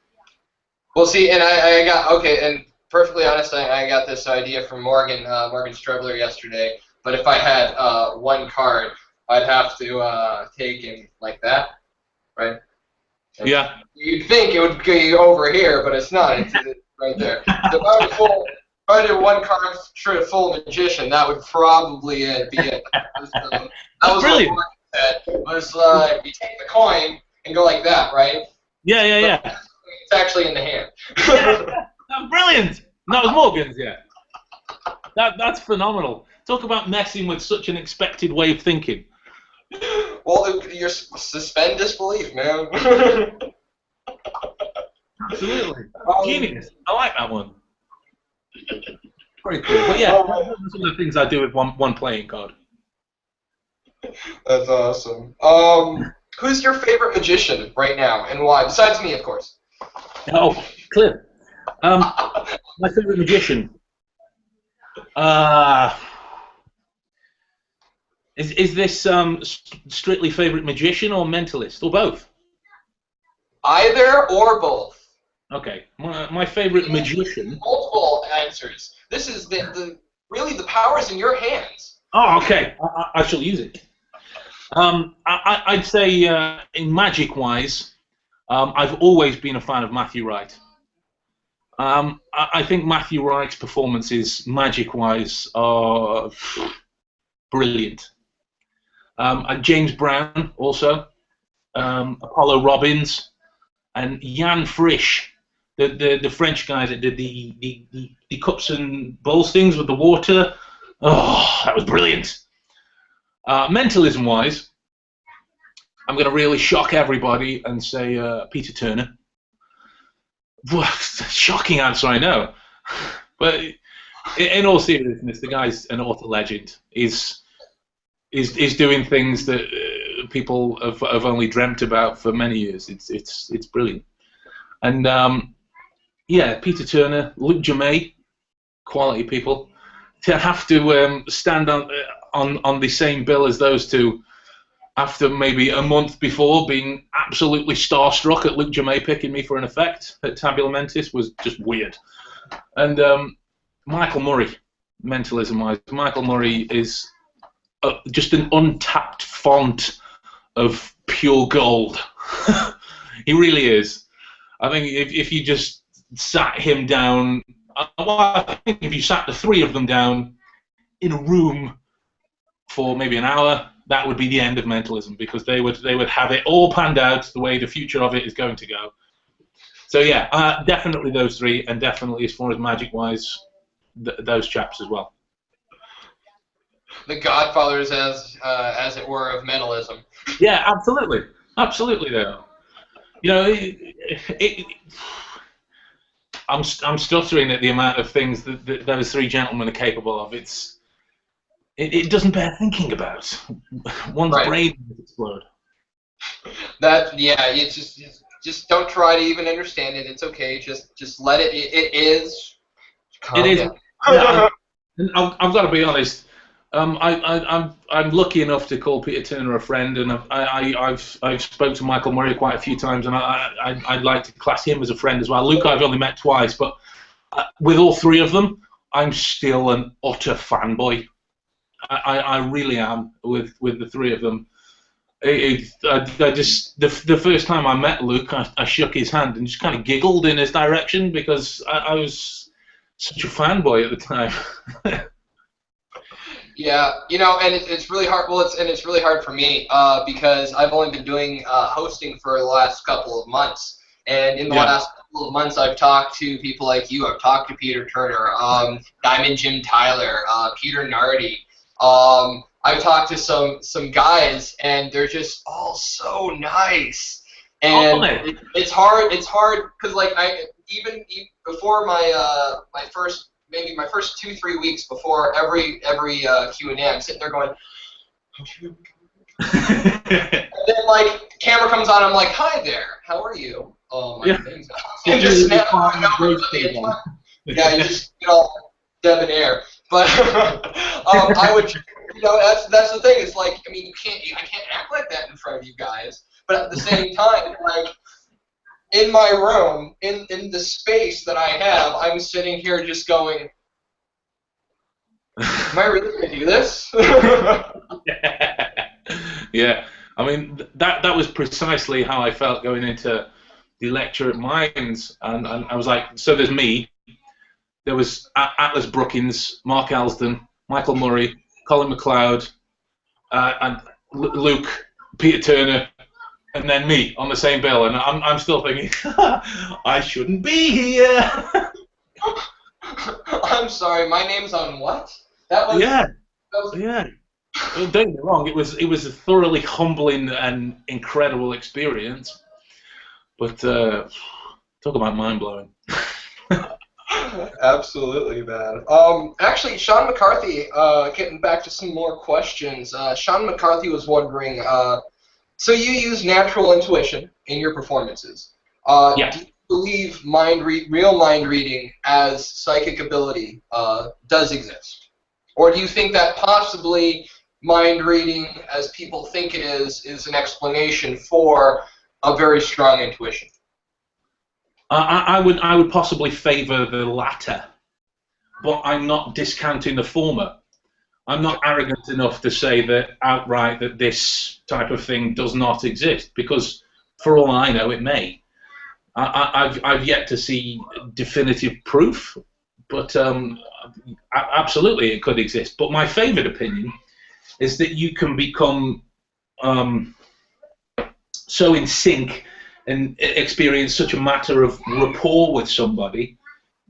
Speaker 1: Well, see, and I got, okay, and perfectly honest, I got this idea from Morgan Strebler yesterday, but if I had one card, I'd have to take him like that, right? And
Speaker 2: yeah.
Speaker 1: You'd think it would be over here, but it's not. It's right there. So if I did one card full magician, that would probably be it. That was
Speaker 2: brilliant.
Speaker 1: What Morgan said. Was you take the coin and go like that, right?
Speaker 2: Yeah.
Speaker 1: It's actually in the hand.
Speaker 2: That's brilliant. That was Morgan's, yeah. That's phenomenal. Talk about messing with such an expected way of thinking.
Speaker 1: Well, you're suspend disbelief, man.
Speaker 2: Absolutely. Genius. I like that one. Very cool. But yeah, those are some of the things I do with one playing card.
Speaker 1: That's awesome. Who's your favorite magician right now, and why? Besides me, of course.
Speaker 2: Oh, clear. My favorite magician. Is this strictly favorite magician or mentalist, or both?
Speaker 1: Either or both.
Speaker 2: Okay, my favorite magician.
Speaker 1: Multiple answers. This is really the power's in your hands.
Speaker 2: Oh, okay. I shall use it. I'd say in magic-wise, I've always been a fan of Matthew Wright. I think Matthew Wright's performances, magic-wise, are brilliant. James Brown, also. Apollo Robbins. And Jan Frisch, the French guy that did the cups and bowls things with the water. Oh, that was brilliant. Mentalism-wise, I'm going to really shock everybody and say Peter Turner. Shocking answer, I know. But in all seriousness, the guy's an author legend. Is doing things that people have only dreamt about for many years. It's brilliant. And yeah, Peter Turner, Luc Jamay, quality people. To have to stand on the same bill as those two after maybe a month before being absolutely starstruck at Luc Jamay picking me for an effect at Tabula Mentis was just weird. And Michael Murray, mentalism-wise, Michael Murray is just an untapped font of pure gold. He really is. I think if you just sat him down, well, I think if you sat the three of them down in a room for maybe an hour, that would be the end of mentalism, because they would have it all planned out the way the future of it is going to go. So yeah, definitely those three, and definitely as far as magic-wise, those chaps as well.
Speaker 1: The godfathers, as it were, of mentalism.
Speaker 2: Yeah, absolutely, absolutely. Though, you know, I'm stuttering at the amount of things that those three gentlemen are capable of. It doesn't bear thinking about. One's
Speaker 1: Right.
Speaker 2: brain will explode.
Speaker 1: Yeah, you just don't try to even understand it. It's okay. Just let it. It is.
Speaker 2: It
Speaker 1: Calm
Speaker 2: is.
Speaker 1: down.
Speaker 2: Yeah, I've got to be honest. I'm lucky enough to call Peter Turner a friend, and I've spoken to Michael Murray quite a few times, and I'd like to class him as a friend as well. Luke I've only met twice, but with all three of them, I'm still an utter fanboy. I really am with the three of them. I just the first time I met Luke, I shook his hand and just kind of giggled in his direction because I was such a fanboy at the time.
Speaker 1: Yeah, and it's really hard. Well, it's really hard for me because I've only been doing hosting for the last couple of months, and in the last couple of months, I've talked to people like you. I've talked to Peter Turner, Diamond Jim Tyler, Peter Nardi. I've talked to some guys, and they're just all so nice. And it's hard because like even before my first. Maybe my first 2-3 weeks before every Q&A, I'm sitting there going, and then like camera comes on, I'm like, hi there, how are you? Oh, my name's and just snap my number. Yeah, you just get all debonair. But I would, that's the thing. It's like, I mean, I can't act like that in front of you guys, but at the same time, like. In my room, in the space that I have, I'm sitting here just going, am I really going to do this?
Speaker 2: Yeah, I mean, that was precisely how I felt going into the lecture at Mines, and I was like, so there's me, there was Atlas Brookins, Mark Elsden, Michael Murray, Colin McLeod, and Luke, Peter Turner, and then me on the same bill, and I'm still thinking, I shouldn't be here.
Speaker 1: I'm sorry, my name's on what? That was
Speaker 2: yeah. Don't get me wrong, it was a thoroughly humbling and incredible experience, but talk about mind blowing.
Speaker 1: Absolutely, man. Actually, Sean McCarthy, getting back to some more questions. Sean McCarthy was wondering. So you use natural intuition in your performances.
Speaker 2: Yeah.
Speaker 1: Do you believe real mind reading as psychic ability does exist? Or do you think that possibly mind reading, as people think it is an explanation for a very strong intuition?
Speaker 2: I would possibly favour the latter, but I'm not discounting the former. I'm not arrogant enough to say that outright that this type of thing does not exist, because for all I know, it may. I've yet to see definitive proof, but absolutely it could exist. But my favourite opinion is that you can become so in sync and experience such a matter of rapport with somebody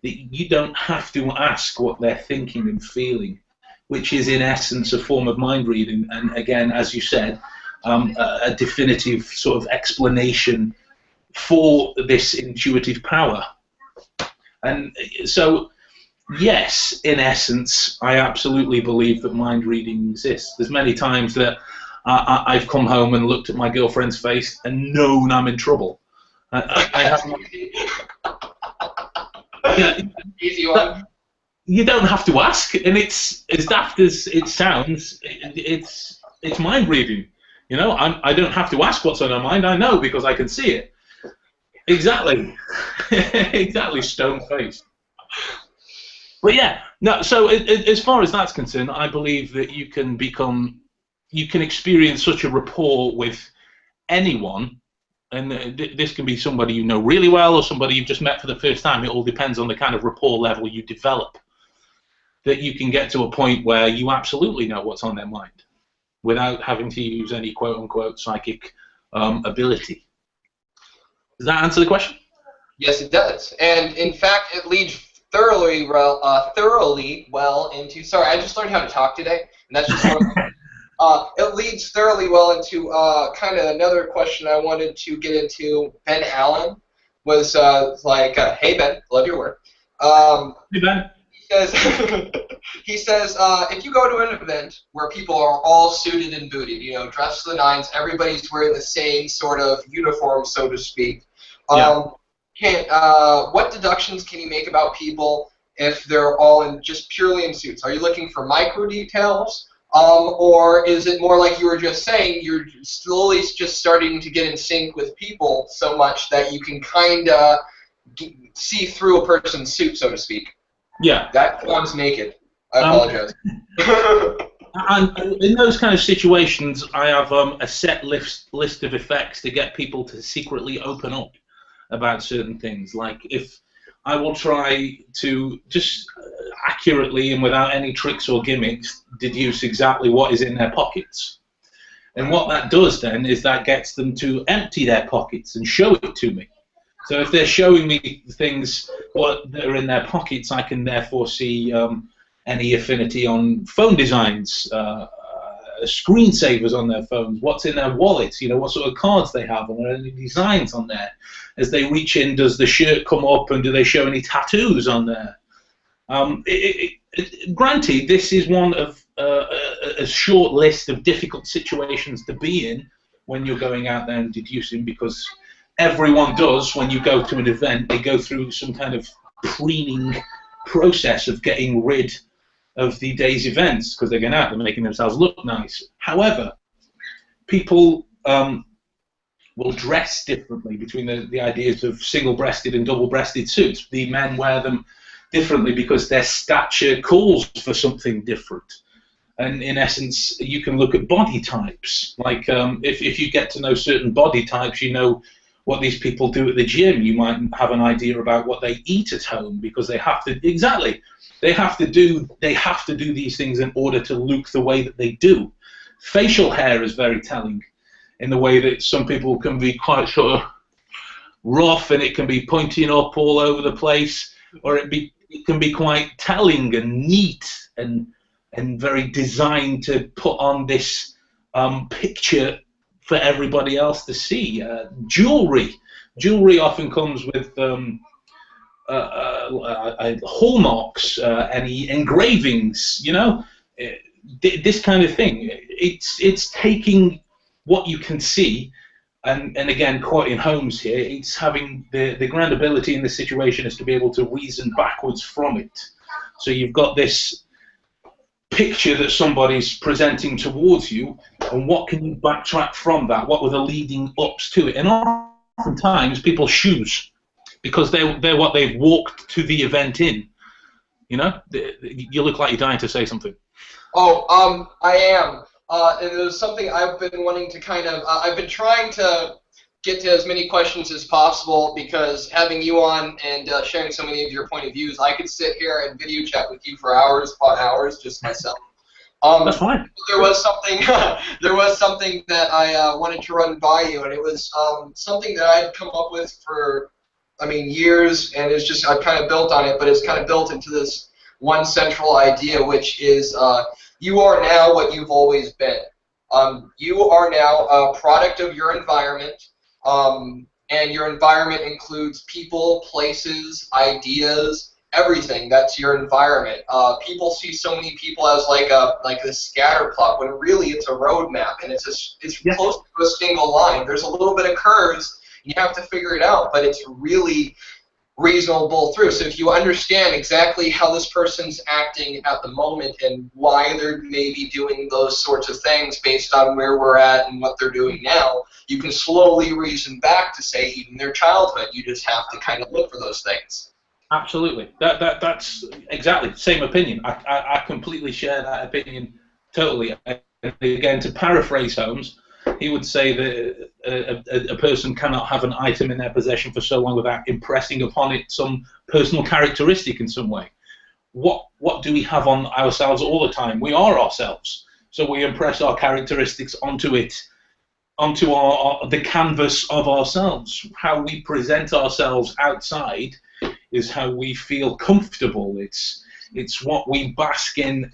Speaker 2: that you don't have to ask what they're thinking and feeling, which is in essence a form of mind reading, and again, as you said, a definitive sort of explanation for this intuitive power. And so, yes, in essence, I absolutely believe that mind reading exists. There's many times that I've come home and looked at my girlfriend's face and known I'm in trouble. I have
Speaker 1: Easy one.
Speaker 2: You don't have to ask, and it's as daft as it sounds. It's mind reading. I don't have to ask what's on her mind. I know because I can see it. Exactly, exactly, stone faced. But yeah, no. So as far as that's concerned, I believe that you can experience such a rapport with anyone, and this can be somebody you know really well or somebody you've just met for the first time. It all depends on the kind of rapport level you develop. That you can get to a point where you absolutely know what's on their mind without having to use any quote-unquote psychic ability. Does that answer the question?
Speaker 1: Yes, it does. And in fact, it leads thoroughly well into. Sorry, I just learned how to talk today, and that's just it leads thoroughly well into kind of another question I wanted to get into. Ben Allen was like, "Hey Ben, love your work."
Speaker 2: Hey, Ben.
Speaker 1: Says, he says, if you go to an event where people are all suited and booted, dressed to the nines, everybody's wearing the same sort of uniform, so to speak.
Speaker 2: Yeah.
Speaker 1: What deductions can you make about people if they're all just purely in suits? Are you looking for micro details? Or is it more like you were just saying, you're slowly just starting to get in sync with people so much that you can kind of see through a person's suit, so to speak?
Speaker 2: Yeah.
Speaker 1: That one's naked. I apologize.
Speaker 2: And in those kind of situations, I have a set list of effects to get people to secretly open up about certain things. Like, if I will try to just accurately and without any tricks or gimmicks deduce exactly what is in their pockets. And what that does then is that gets them to empty their pockets and show it to me. So if they're showing me things that are in their pockets, I can therefore see any affinity on phone designs, screensavers on their phones, what's in their wallets, what sort of cards they have, and are there any designs on there. As they reach in, does the shirt come up, and do they show any tattoos on there? Granted, this is one of a short list of difficult situations to be in when you're going out there and deducing, because everyone does, when you go to an event, they go through some kind of preening process of getting rid of the day's events because they're going out and making themselves look nice. However, people will dress differently between the ideas of single-breasted and double-breasted suits. The men wear them differently because their stature calls for something different. And in essence, you can look at body types. Like, if you get to know certain body types, you know what these people do at the gym. You might have an idea about what they eat at home, because they have to, they have to do these things in order to look the way that they do. Facial hair is very telling, in the way that some people can be quite sort of rough and it can be pointing up all over the place, or it can be quite telling and neat and very designed to put on this picture for everybody else to see. Jewelry often comes with hallmarks, any engravings, this kind of thing. It's taking what you can see, and again, quoting Holmes here, it's having the grand ability in the situation is to be able to reason backwards from it. So you've got this picture that somebody's presenting towards you, and what can you backtrack from that? What were the leading ups to it? And oftentimes people's shoes, because they're what they've walked to the event in. You look like you're dying to say something.
Speaker 1: Oh, I am. And it was something I've been wanting to kind of, I've been trying to get to as many questions as possible, because having you on and sharing so many of your point of views, I could sit here and video chat with you for hours upon hours, just myself.
Speaker 2: That's fine.
Speaker 1: There was something, that I wanted to run by you, and it was something that I had come up with for, years, and it's just, I've kind of built on it, but it's kind of built into this one central idea, which is you are now what you've always been. You are now a product of your environment. And your environment includes people, places, ideas, everything. That's your environment. People see so many people as like this scatter plot, when really it's a roadmap, and it's close to a single line. There's a little bit of curves, and you have to figure it out, but it's really reasonable through. So if you understand exactly how this person's acting at the moment and why they're maybe doing those sorts of things based on where we're at and what they're doing now, you can slowly reason back to, say, even their childhood. You just have to kind of look for those things.
Speaker 2: Absolutely. That's exactly the same opinion. I completely share that opinion totally. And again, to paraphrase Holmes, he would say that a person cannot have an item in their possession for so long without impressing upon it some personal characteristic in some way. What do we have on ourselves all the time? We are ourselves. So we impress our characteristics onto it, onto the canvas of ourselves. How we present ourselves outside is how we feel comfortable. It's what we bask in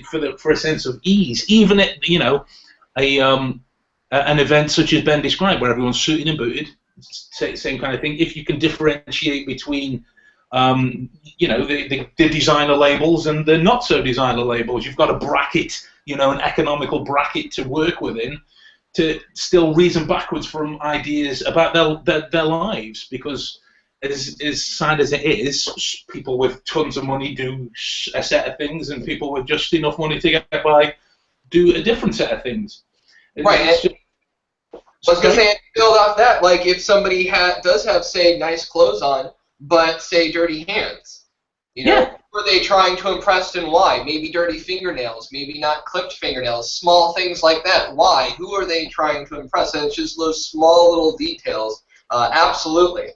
Speaker 2: for a sense of ease. Even at an event such as Ben described, where everyone's suited and booted, same kind of thing. If you can differentiate between the designer labels and the not so designer labels, you've got a bracket, an economical bracket to work within, to still reason backwards from ideas about their lives, because as sad as it is, people with tons of money do a set of things, and people with just enough money to get by do a different set of things.
Speaker 1: Right. I was going to say, to build off that, like if somebody does have, say, nice clothes on, but, say, dirty hands, who are they trying to impress and why? Maybe dirty fingernails, maybe not clipped fingernails, small things like that. Why? Who are they trying to impress? And it's just those small little details. Absolutely.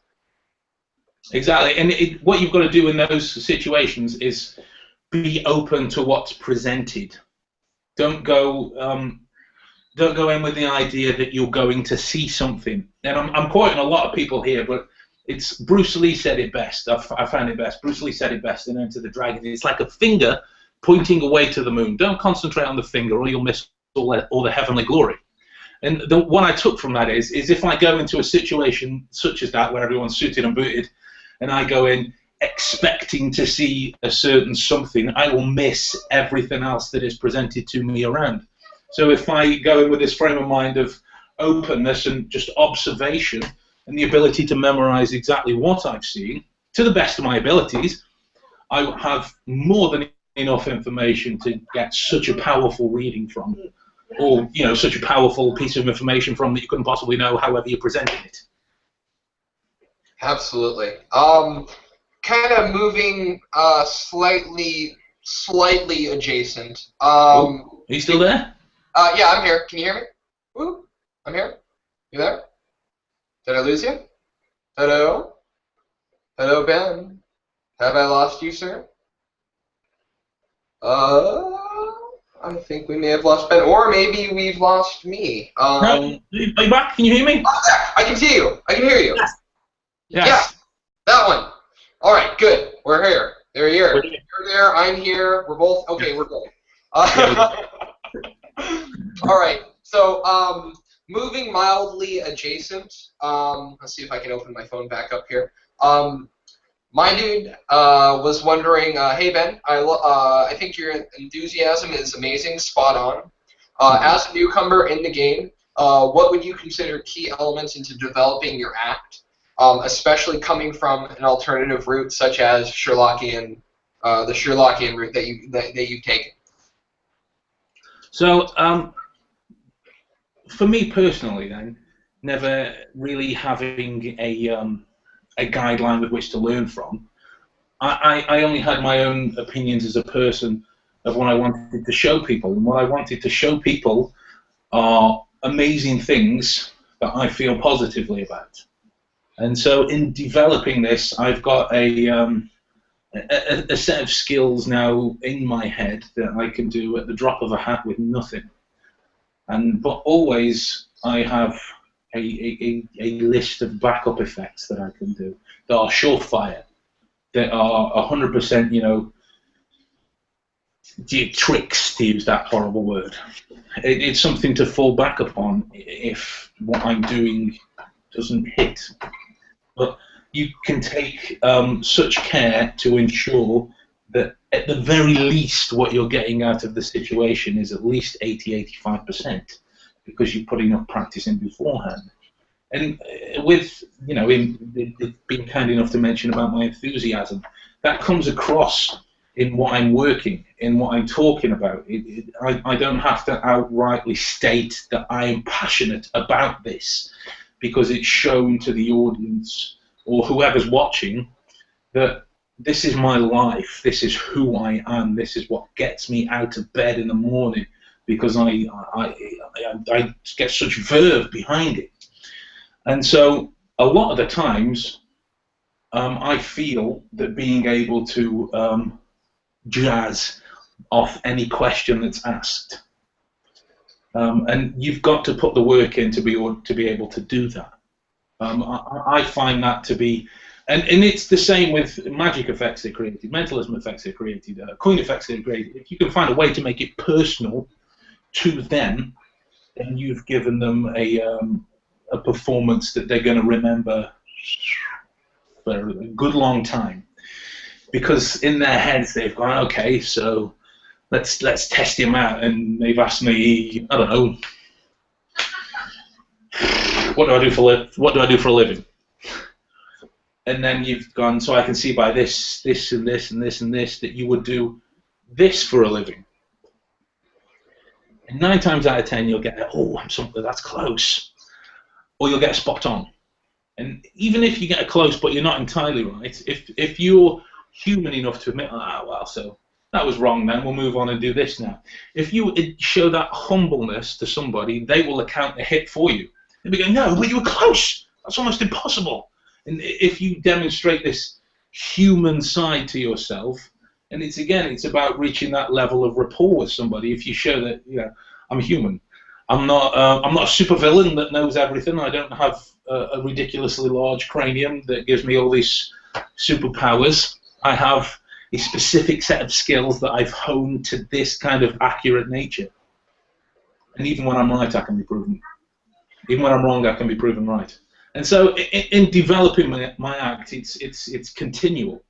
Speaker 2: Exactly. And what you've got to do in those situations is be open to what's presented. Don't go in with the idea that you're going to see something. And I'm quoting a lot of people here, but it's Bruce Lee said it best. I found it best. Bruce Lee said it best in Enter the Dragon. It's like a finger pointing away to the moon. Don't concentrate on the finger, or you'll miss all the heavenly glory. And the one I took from that is if I go into a situation such as that, where everyone's suited and booted, and I go in expecting to see a certain something, I will miss everything else that is presented to me around. So if I go in with this frame of mind of openness and just observation and the ability to memorize exactly what I've seen, to the best of my abilities, I have more than enough information to get such a powerful reading from, or such a powerful piece of information from, that you couldn't possibly know however you're presenting it.
Speaker 1: Absolutely. Kind of moving slightly adjacent.
Speaker 2: Are you still there?
Speaker 1: Yeah, I'm here. Can you hear me? Woo. I'm here. You there? Did I lose you? Hello? Hello, Ben? Have I lost you, sir? I think we may have lost Ben, or maybe we've lost me.
Speaker 2: No, are you back? Can you hear me?
Speaker 1: Oh, there. I can see you. I can hear you.
Speaker 2: Yes.
Speaker 1: Yeah, that one. All right, good. We're here. They're here. You're there. I'm here. We're both. Okay, we're good. All right. So, moving mildly adjacent. Let's see if I can open my phone back up here. My dude was wondering, hey Ben, I think your enthusiasm is amazing, spot on. As a newcomer in the game, what would you consider key elements into developing your act? Especially coming from an alternative route such as Sherlockian, the Sherlockian route that you've taken.
Speaker 2: So, for me personally, then, never really having a guideline with which to learn from, I only had my own opinions as a person of what I wanted to show people, and what I wanted to show people are amazing things that I feel positively about. And so in developing this, I've got a set of skills now in my head that I can do at the drop of a hat with nothing. But always I have a list of backup effects that I can do that are surefire, that are 100%, tricks, to use that horrible word. It's something to fall back upon if what I'm doing doesn't hit. But you can take such care to ensure that at the very least what you're getting out of the situation is at least 80–85%, because you put enough practice in beforehand. And with, in being kind enough to mention about my enthusiasm, that comes across in what I'm working, in what I'm talking about. I don't have to outrightly state that I am passionate about this, because it's shown to the audience or whoever's watching that this is my life, this is who I am, this is what gets me out of bed in the morning, because I get such verve behind it. And so a lot of the times I feel that being able to jazz off any question that's asked, and you've got to put the work in to be able to do that. I find that to be, and it's the same with magic effects they're created, mentalism effects they're created, coin effects they're created. If you can find a way to make it personal to them, then you've given them a a performance that they're going to remember for a good long time, because in their heads they've gone, okay, so let's test him out, and they've asked me, I don't know, what do I do for a living? And then you've gone, so I can see by this, and this, and this, and this, that you would do this for a living. And 9 times out of 10, you'll get, oh, I'm something that's close, or you'll get a spot on. And even if you get a close, but you're not entirely right, if you're human enough to admit, well, so that was wrong, then we'll move on and do this now. If you show that humbleness to somebody, they will account the hit for you. They'll be going, no, but you were close. That's almost impossible. And if you demonstrate this human side to yourself, and it's about reaching that level of rapport with somebody. If you show that, I'm human, I'm not a supervillain that knows everything. I don't have a ridiculously large cranium that gives me all these superpowers. I have a specific set of skills that I've honed to this kind of accurate nature. And even when I'm right, I can be proven. Even when I'm wrong, I can be proven right. And so, in developing my act, it's continual.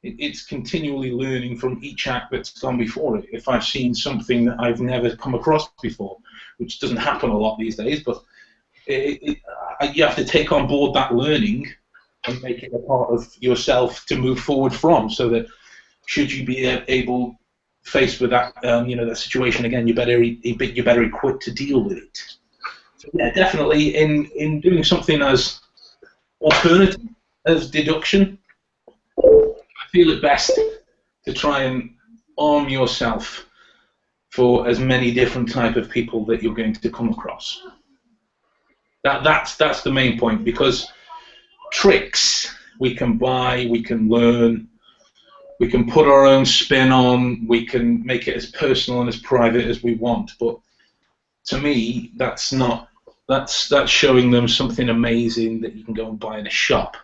Speaker 2: It's continually learning from each act that's gone before it. If I've seen something that I've never come across before, which doesn't happen a lot these days, but you have to take on board that learning and make it a part of yourself to move forward from. So that should you be able faced with that, that situation again, you're better equipped to deal with it. So yeah, definitely in doing something as alternative as deduction, I feel it best to try and arm yourself for as many different type of people that you're going to come across. That's the main point, because tricks we can buy, we can learn, we can put our own spin on, we can make it as personal and as private as we want, but to me that's showing them something amazing that you can go and buy in a shop.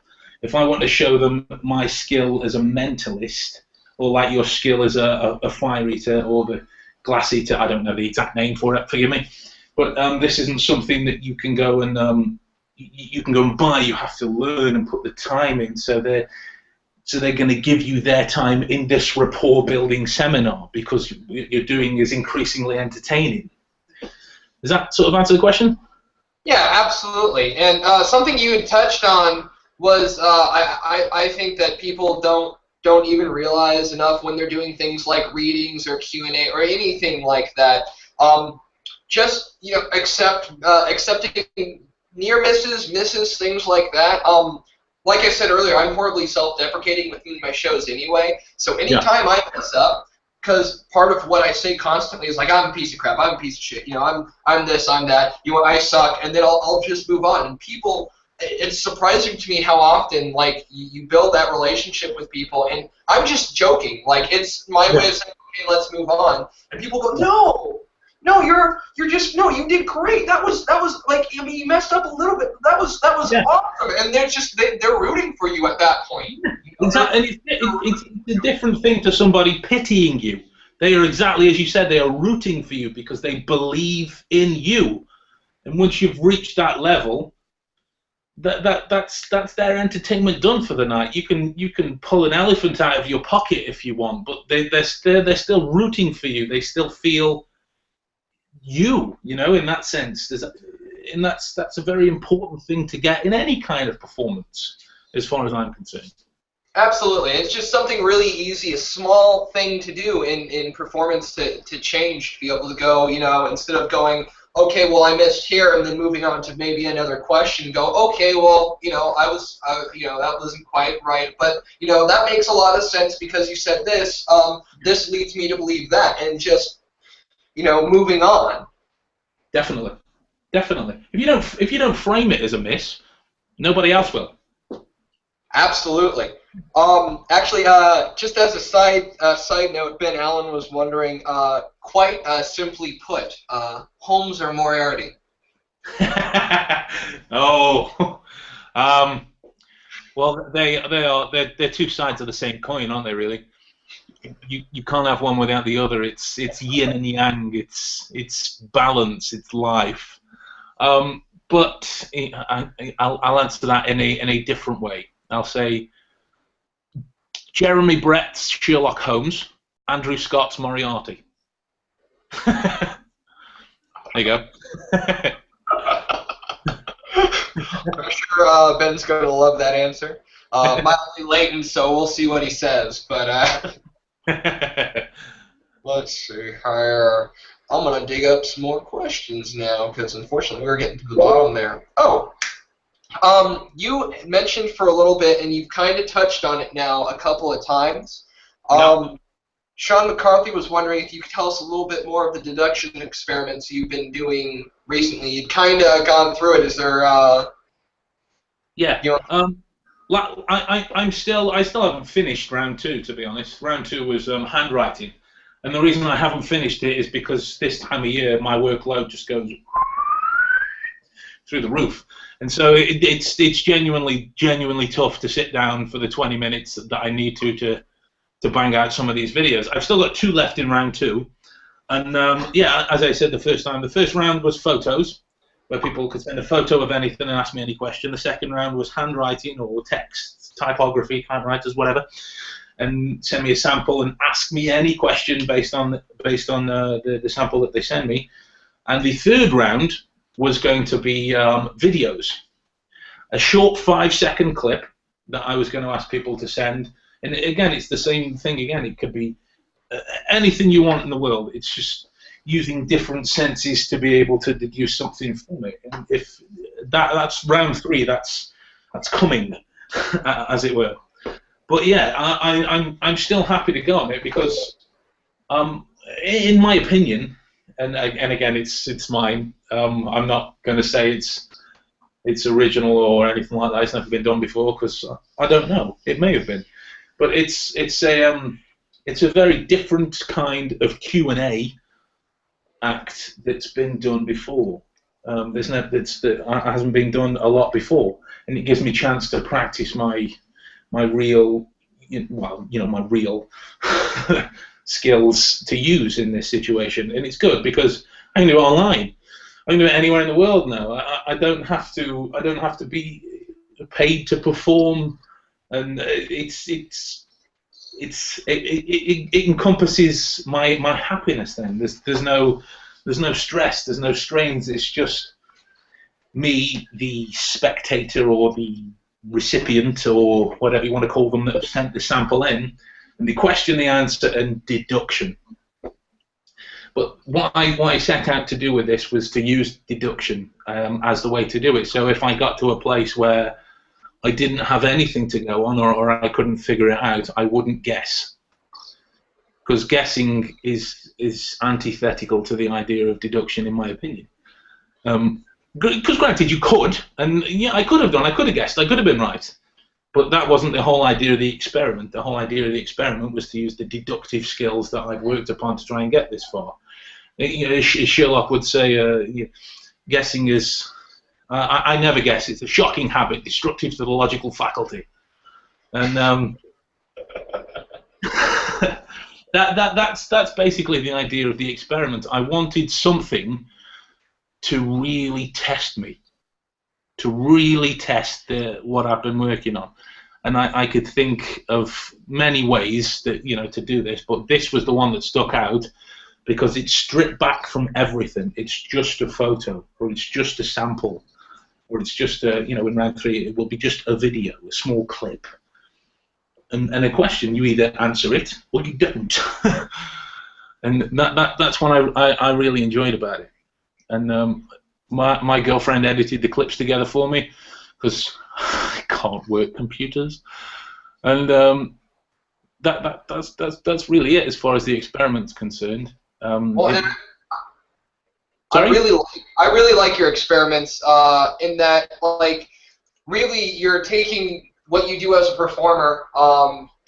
Speaker 2: If I want to show them my skill as a mentalist, or like your skill as a fire eater or the glass eater, I don't know the exact name for it, forgive me, but this isn't something that you can go and buy. You have to learn and put the time in. So they're going to give you their time in this rapport building seminar, because what you're doing is increasingly entertaining. Does that sort of answer the question?
Speaker 1: Yeah, absolutely. And something you had touched on was I think that people don't even realize enough when they're doing things like readings or Q&A or anything like that. Just accepting near misses, things like that. Like I said earlier, I'm horribly self-deprecating within my shows anyway. So anytime I mess up, because part of what I say constantly is like, I'm a piece of crap, I'm a piece of shit, I'm this, I'm that, I suck, and then I'll just move on. And people, it's surprising to me how often like you build that relationship with people, and I'm just joking, like it's my way of saying, okay, let's move on, and people go, no, you did great. That was like, I mean, you messed up a little bit. That was awesome, and they're rooting for you at that point.
Speaker 2: Exactly. It's a different thing to somebody pitying you. They are exactly as you said. They are rooting for you because they believe in you, and once you've reached that level, that's their entertainment done for the night. You can pull an elephant out of your pocket if you want, but they're still rooting for you. They still feel you, in that sense. And that's a very important thing to get in any kind of performance, as far as I'm concerned.
Speaker 1: Absolutely. It's just something really easy, a small thing to do in performance to change, to be able to go, instead of going, okay, well, I missed here, and then moving on to maybe another question, go, okay, well, that wasn't quite right, but, that makes a lot of sense because you said this, this leads me to believe that, and just, moving on.
Speaker 2: Definitely. If you don't frame it as a miss, nobody else will.
Speaker 1: Absolutely. Actually, just as a side note, Ben Allen was wondering, quite simply put, Holmes or Moriarty?
Speaker 2: Oh, well, they're two sides of the same coin, aren't they? Really, you can't have one without the other. It's yin and yang. It's balance. It's life. but I'll answer that in a different way. I'll say Jeremy Brett's Sherlock Holmes, Andrew Scott's Moriarty. There you go.
Speaker 1: I'm sure Ben's going to love that answer. Mildly latent, so we'll see what he says. But let's see here. I'm going to dig up some more questions now, because unfortunately we're getting to the bottom there. Oh, you mentioned for a little bit, and you've kind of touched on it now a couple of times. Sean McCarthy was wondering if you could tell us a little bit more of the deduction experiments you've been doing recently. You've kind of gone through it. Is there?
Speaker 2: Yeah. I still haven't finished round 2, to be honest. Round 2 was handwriting, and the reason I haven't finished it is because this time of year my workload just goes through the roof, and so it's genuinely tough to sit down for the 20 minutes that I need to bang out some of these videos. I've still got 2 left in round 2, and yeah, as I said the first round was photos, where people could send a photo of anything and ask me any question. The second round was handwriting or text, typography, typewriters, whatever, and send me a sample and ask me any question based on the sample that they send me. And the third round was going to be videos, a short 5-second clip that I was going to ask people to send. And again, it's the same thing again. It could be anything you want in the world. It's just using different senses to be able to deduce something from it. And if that's round 3, that's coming, as it were. But yeah, I'm still happy to go on it because, in my opinion, and again, it's mine. I'm not going to say it's original or anything like that. It's never been done before because I don't know. It may have been. But it's a very different kind of Q&A act that's been done before. That hasn't been done a lot before, and it gives me a chance to practice my real, my real skills to use in this situation. And it's good because I can do it online. I can do it anywhere in the world now. I don't have to be paid to perform. And it encompasses my happiness. Then there's no stress, there's no strains. It's just me, the spectator or the recipient or whatever you want to call them that have sent the sample in, and the question, the answer, and deduction. But what I set out to do with this was to use deduction as the way to do it. So if I got to a place where I didn't have anything to go on, or I couldn't figure it out, I wouldn't guess, because guessing is antithetical to the idea of deduction, in my opinion. Because granted, you could, and yeah, I could have done, I could have guessed, I could have been right, but that wasn't the whole idea of the experiment. The whole idea of the experiment was to use the deductive skills that I've worked upon to try and get this far. As Sherlock would say, guessing is. I never guess. It's a shocking habit, destructive to the logical faculty, and that's basically the idea of the experiment. I wanted something to really test me, to really test what I've been working on, and I could think of many ways that to do this, but this was the one that stuck out because it's stripped back from everything. It's just a photo, or it's just a sample. Or it's just in round 3 it will be just a video, a small clip, and a question. You either answer it or you don't, and that's what I really enjoyed about it. And my girlfriend edited the clips together for me because I can't work computers, and that's really it as far as the experiment's concerned.
Speaker 1: I really like your experiments in that, like, really you're taking what you do as a performer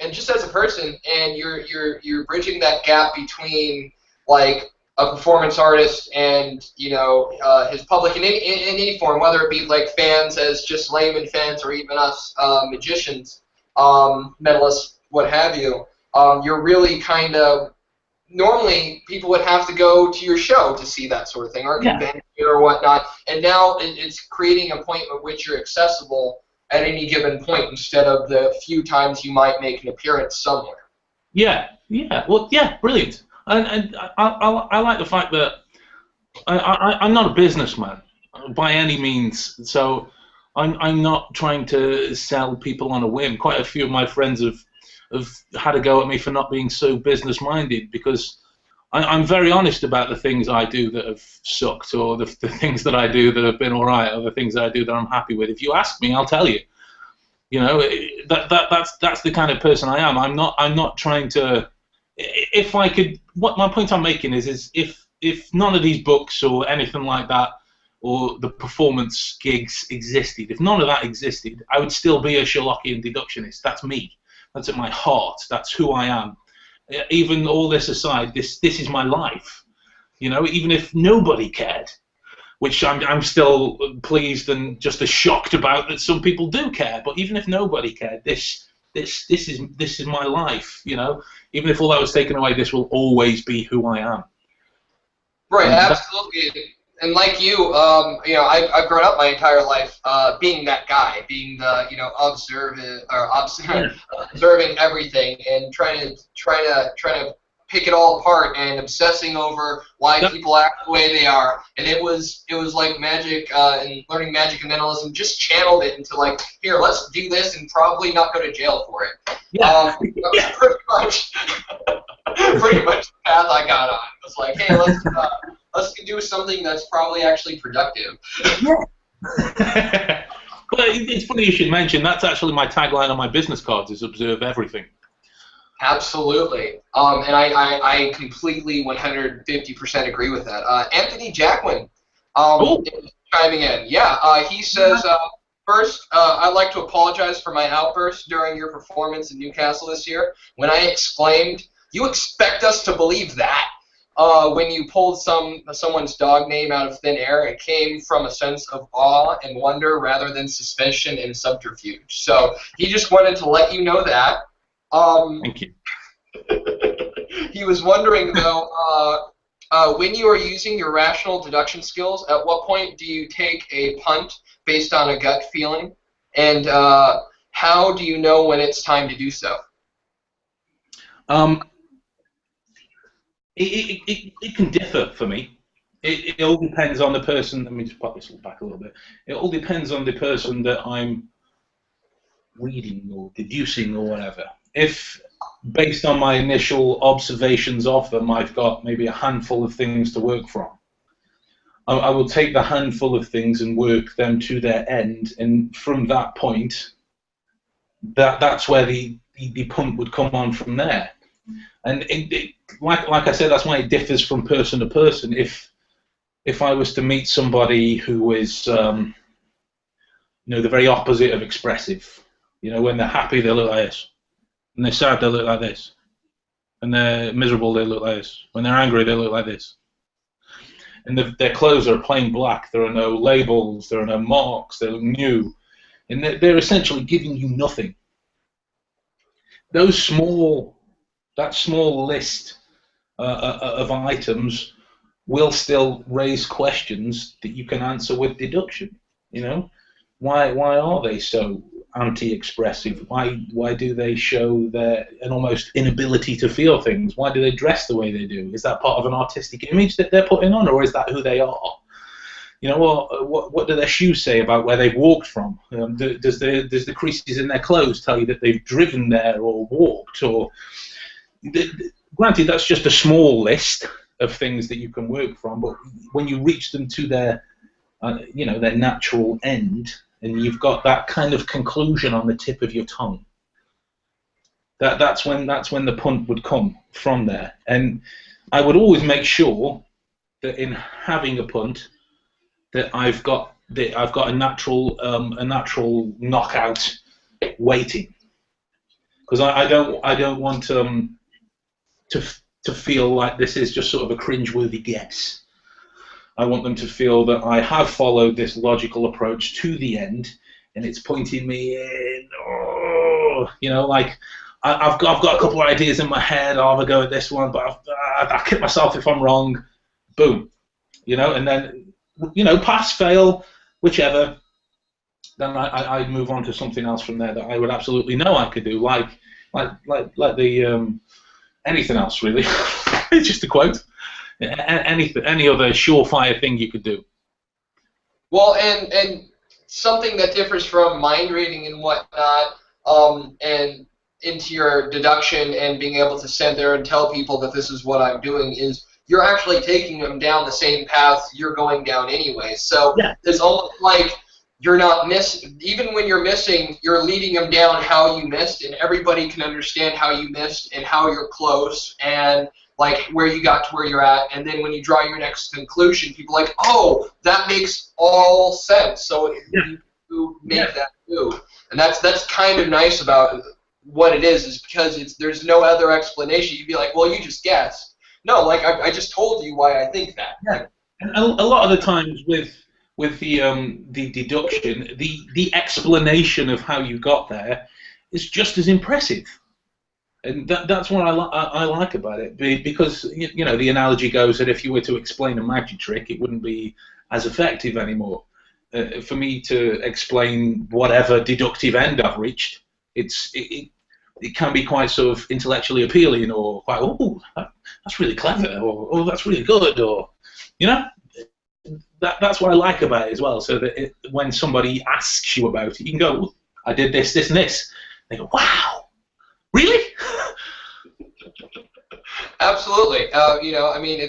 Speaker 1: and just as a person, and you're bridging that gap between like a performance artist and his public in any form, whether it be like fans as just layman fans or even us magicians, mentalists, what have you. You're really kind of normally people would have to go to your show to see that sort of thing, or a
Speaker 2: Yeah.
Speaker 1: convention or whatnot, and now it's creating a point at which you're accessible at any given point instead of the few times you might make an appearance somewhere.
Speaker 2: Yeah, yeah, well, yeah, brilliant. And I like the fact that I'm not a businessman by any means, so I'm not trying to sell people on a whim. Quite a few of my friends have had a go at me for not being so business-minded, because I'm very honest about the things I do that have sucked, or the things that I do that have been all right, or the things that I do that I'm happy with. If you ask me, I'll tell you. You know, that's the kind of person I am. I'm not trying to. If I could, what my point I'm making is if none of these books or anything like that, or the performance gigs existed, if none of that existed, I would still be a Sherlockian deductionist. That's me. That's at my heart. That's who I am. Even all this aside, this is my life. You know, even if nobody cared, which I'm still pleased and just as shocked about that some people do care. But even if nobody cared, this is my life. You know, even if all that was taken away, this will always be who I am.
Speaker 1: Right, absolutely. And like you know, I've grown up my entire life being that guy, being the observing everything and trying to pick it all apart and obsessing over why people act the way they are. And it was like magic and learning magic and mentalism just channeled it into like, here, let's do this and probably not go to jail for it.
Speaker 2: Yeah.
Speaker 1: That was pretty much the path I got on. It was like, hey, let's do something that's probably actually productive.
Speaker 2: Yeah. But it's funny you should mention, that's actually my tagline on my business cards, is observe everything.
Speaker 1: Absolutely. And I completely 150% agree with that. Anthony Jacquin is chiming in. Yeah, he says, first, I'd like to apologize for my outburst during your performance in Newcastle this year when I exclaimed, "You expect us to believe that?" When you pulled someone's dog name out of thin air. It came from a sense of awe and wonder rather than suspicion and subterfuge. So he just wanted to let you know that.
Speaker 2: Thank you.
Speaker 1: He was wondering, though, when you are using your rational deduction skills, at what point do you take a punt based on a gut feeling? And how do you know when it's time to do so?
Speaker 2: It can differ for me. It all depends on the person. Let me just pop this back a little bit. It all depends on the person that I'm reading or deducing or whatever. If, based on my initial observations of them, I've got maybe a handful of things to work from, I will take the handful of things and work them to their end, and from that point, that's where the punt would come on from there. And like I said, that's why it differs from person to person. If I was to meet somebody who is, the very opposite of expressive, when they're happy they look like this, when they're sad they look like this, when they're miserable they look like this, when they're angry they look like this, and their clothes are plain black, there are no labels, there are no marks, they look new, and they're essentially giving you nothing. That small list of items will still raise questions that you can answer with deduction. Why are they so anti-expressive? Why do they show an almost inability to feel things? Why do they dress the way they do? Is that part of an artistic image that they're putting on, or is that who they are? What do their shoes say about where they've walked from? Does the creases in their clothes tell you that they've driven there or walked? Or granted, that's just a small list of things that you can work from, but when you reach them to their their natural end, and you've got that kind of conclusion on the tip of your tongue, that's when the punt would come from there. And I would always make sure that in having a punt, that I've got a natural knockout waiting, because I don't want to feel like this is just sort of a cringeworthy guess. I want them to feel that I have followed this logical approach to the end, and it's pointing me in. Like I've got a couple of ideas in my head. I'll have a go at this one, but I kick myself if I'm wrong. Boom, and then pass, fail, whichever. Then I move on to something else from there that I would absolutely know I could do, like the anything else really. It's just a quote. Any other surefire thing you could do.
Speaker 1: Well, and something that differs from mind reading and whatnot, and into your deduction and being able to sit there and tell people that this is what I'm doing is you're actually taking them down the same path you're going down anyway. So yeah. It's almost like you're not even when you're missing, you're leading them down how you missed, and everybody can understand how you missed and how you're close and like where you got to where you're at. And then when you draw your next conclusion, people are like, oh, that makes all sense. So you make that too. And that's kind of nice about what it is because there's no other explanation. You'd be like, well, you just guessed. No, like I just told you why I think that.
Speaker 2: Yeah. And a lot of the times with the deduction, the explanation of how you got there is just as impressive, and that's what I like about it, because the analogy goes that if you were to explain a magic trick, it wouldn't be as effective anymore. For me to explain whatever deductive end I've reached, it can be quite sort of intellectually appealing, or quite, oh, that's really clever, or oh, that's really good, or that's what I like about it as well. So that when somebody asks you about it, you can go, I did this, this, and this. They go, wow, really?
Speaker 1: Absolutely. I mean,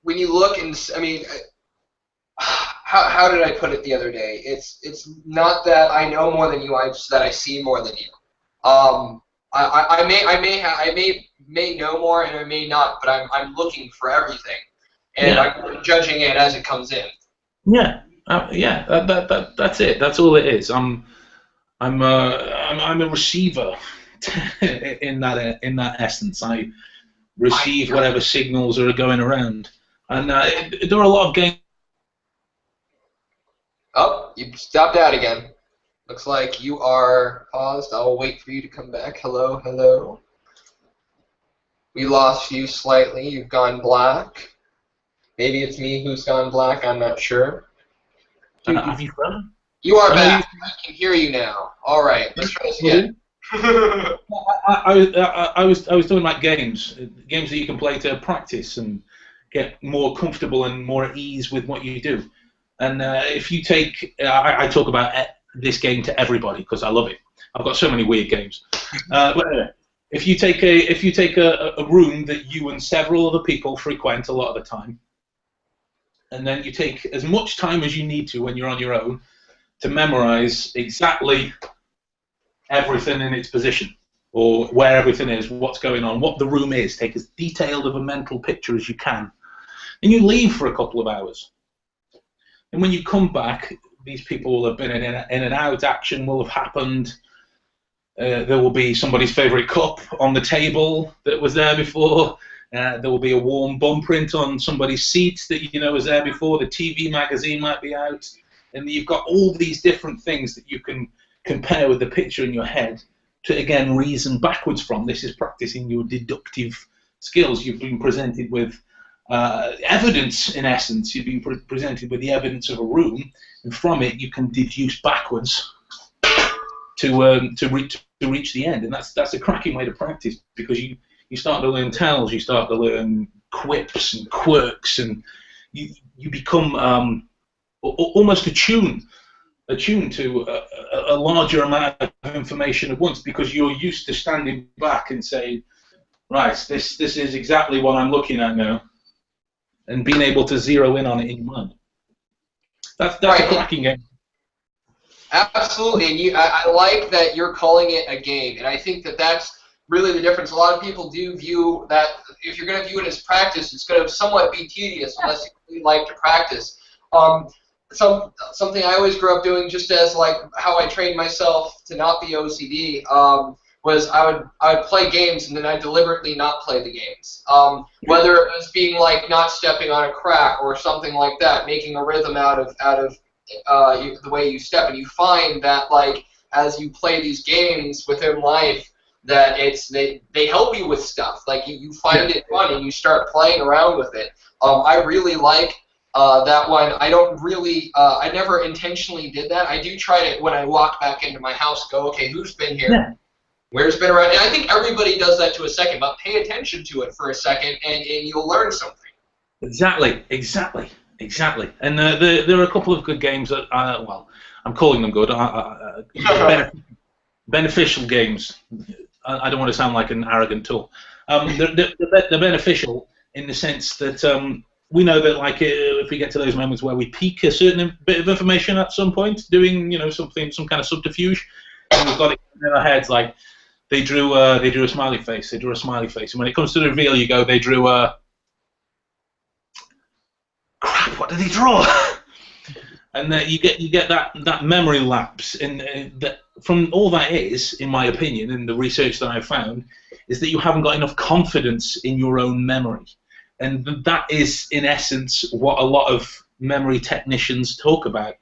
Speaker 1: when you look and I mean, how did I put it the other day? It's not that I know more than you. It's that I see more than you. I may know more and I may not, but I'm looking for everything. And I'm judging it as it comes in.
Speaker 2: Yeah, that's it. That's all it is. I'm a receiver in that essence. I receive whatever signals are going around, and there are a lot of games.
Speaker 1: Oh, you stopped out again. Looks like you are paused. I'll wait for you to come back. Hello, hello. We lost you slightly. You've gone black. Maybe it's me who's gone black, I'm not sure.
Speaker 2: Have you frozen?
Speaker 1: You are back. I can hear you now. All right, let's try this again.
Speaker 2: I was doing like games that you can play to practice and get more comfortable and more at ease with what you do. And if you take, I talk about this game to everybody because I love it. I've got so many weird games. If you take a room that you and several other people frequent a lot of the time, and then you take as much time as you need to when you're on your own to memorize exactly everything in its position, or where everything is, what's going on, what the room is. Take as detailed of a mental picture as you can. And you leave for a couple of hours. And when you come back, these people will have been in and out, action will have happened. There will be somebody's favorite cup on the table that was there before. There will be a warm bum print on somebody's seat that was there before. The TV magazine might be out. And you've got all these different things that you can compare with the picture in your head to, again, reason backwards from. This is practicing your deductive skills. You've been presented with evidence, in essence. You've been presented with the evidence of a room, and from it you can deduce backwards to reach the end. And that's a cracking way to practice, because you start to learn tells, you start to learn quips and quirks, and you become almost attuned to a larger amount of information at once, because you're used to standing back and saying, right, this is exactly what I'm looking at now, and being able to zero in on it in your mind. That's right. A cracking game.
Speaker 1: Absolutely, and I like that you're calling it a game, and I think that's really the difference. A lot of people do view that if you're going to view it as practice, it's going to somewhat be tedious unless you really like to practice. Something I always grew up doing, just as like how I trained myself to not be OCD, was I would play games and then I'd deliberately not play the games. Whether it was being like not stepping on a crack or something like that, making a rhythm out of the way you step, and you find that like as you play these games within life, that they help you with stuff. Like you find it fun and you start playing around with it. I really like that one. I don't really, I never intentionally did that. I do try to, when I walk back into my house, go, okay, who's been here? Yeah. Where's been around? And I think everybody does that to a second, but pay attention to it for a second and you'll learn something. Exactly.
Speaker 2: And there are a couple of good games that, well, I'm calling them good, beneficial games. I don't want to sound like an arrogant tool. They're beneficial in the sense that we know that, like, if we get to those moments where we peak a certain bit of information at some point, doing, you know, something, some kind of subterfuge, and we've got it in our heads, like they drew a smiley face, and when it comes to the reveal, you go, they drew a crap. What did he draw? And you get that memory lapse, and that from all that is, in my opinion, and the research that I've found, is that you haven't got enough confidence in your own memory, and that is in essence what a lot of memory technicians talk about.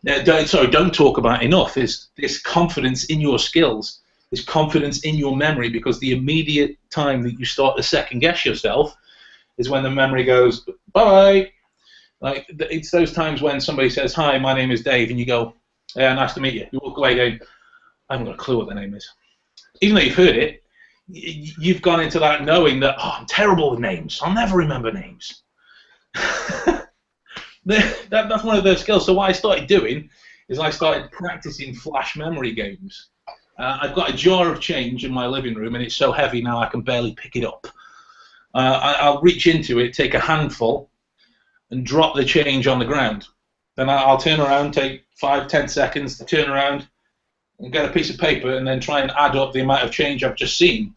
Speaker 2: Don't talk about enough, is this confidence in your skills, this confidence in your memory, because the immediate time that you start to second guess yourself is when the memory goes bye. Like, it's those times when somebody says, hi, my name is Dave, and you go, yeah, nice to meet you. You walk away going, I haven't got a clue what the name is. Even though you've heard it, you've gone into that knowing that, oh, I'm terrible with names. I'll never remember names. That's one of those skills. So what I started doing is I started practicing flash memory games. I've got a jar of change in my living room, and it's so heavy now I can barely pick it up. I'll reach into it, take a handful, and drop the change on the ground. Then I'll turn around, take 5-10 seconds to turn around and get a piece of paper and then try and add up the amount of change I've just seen.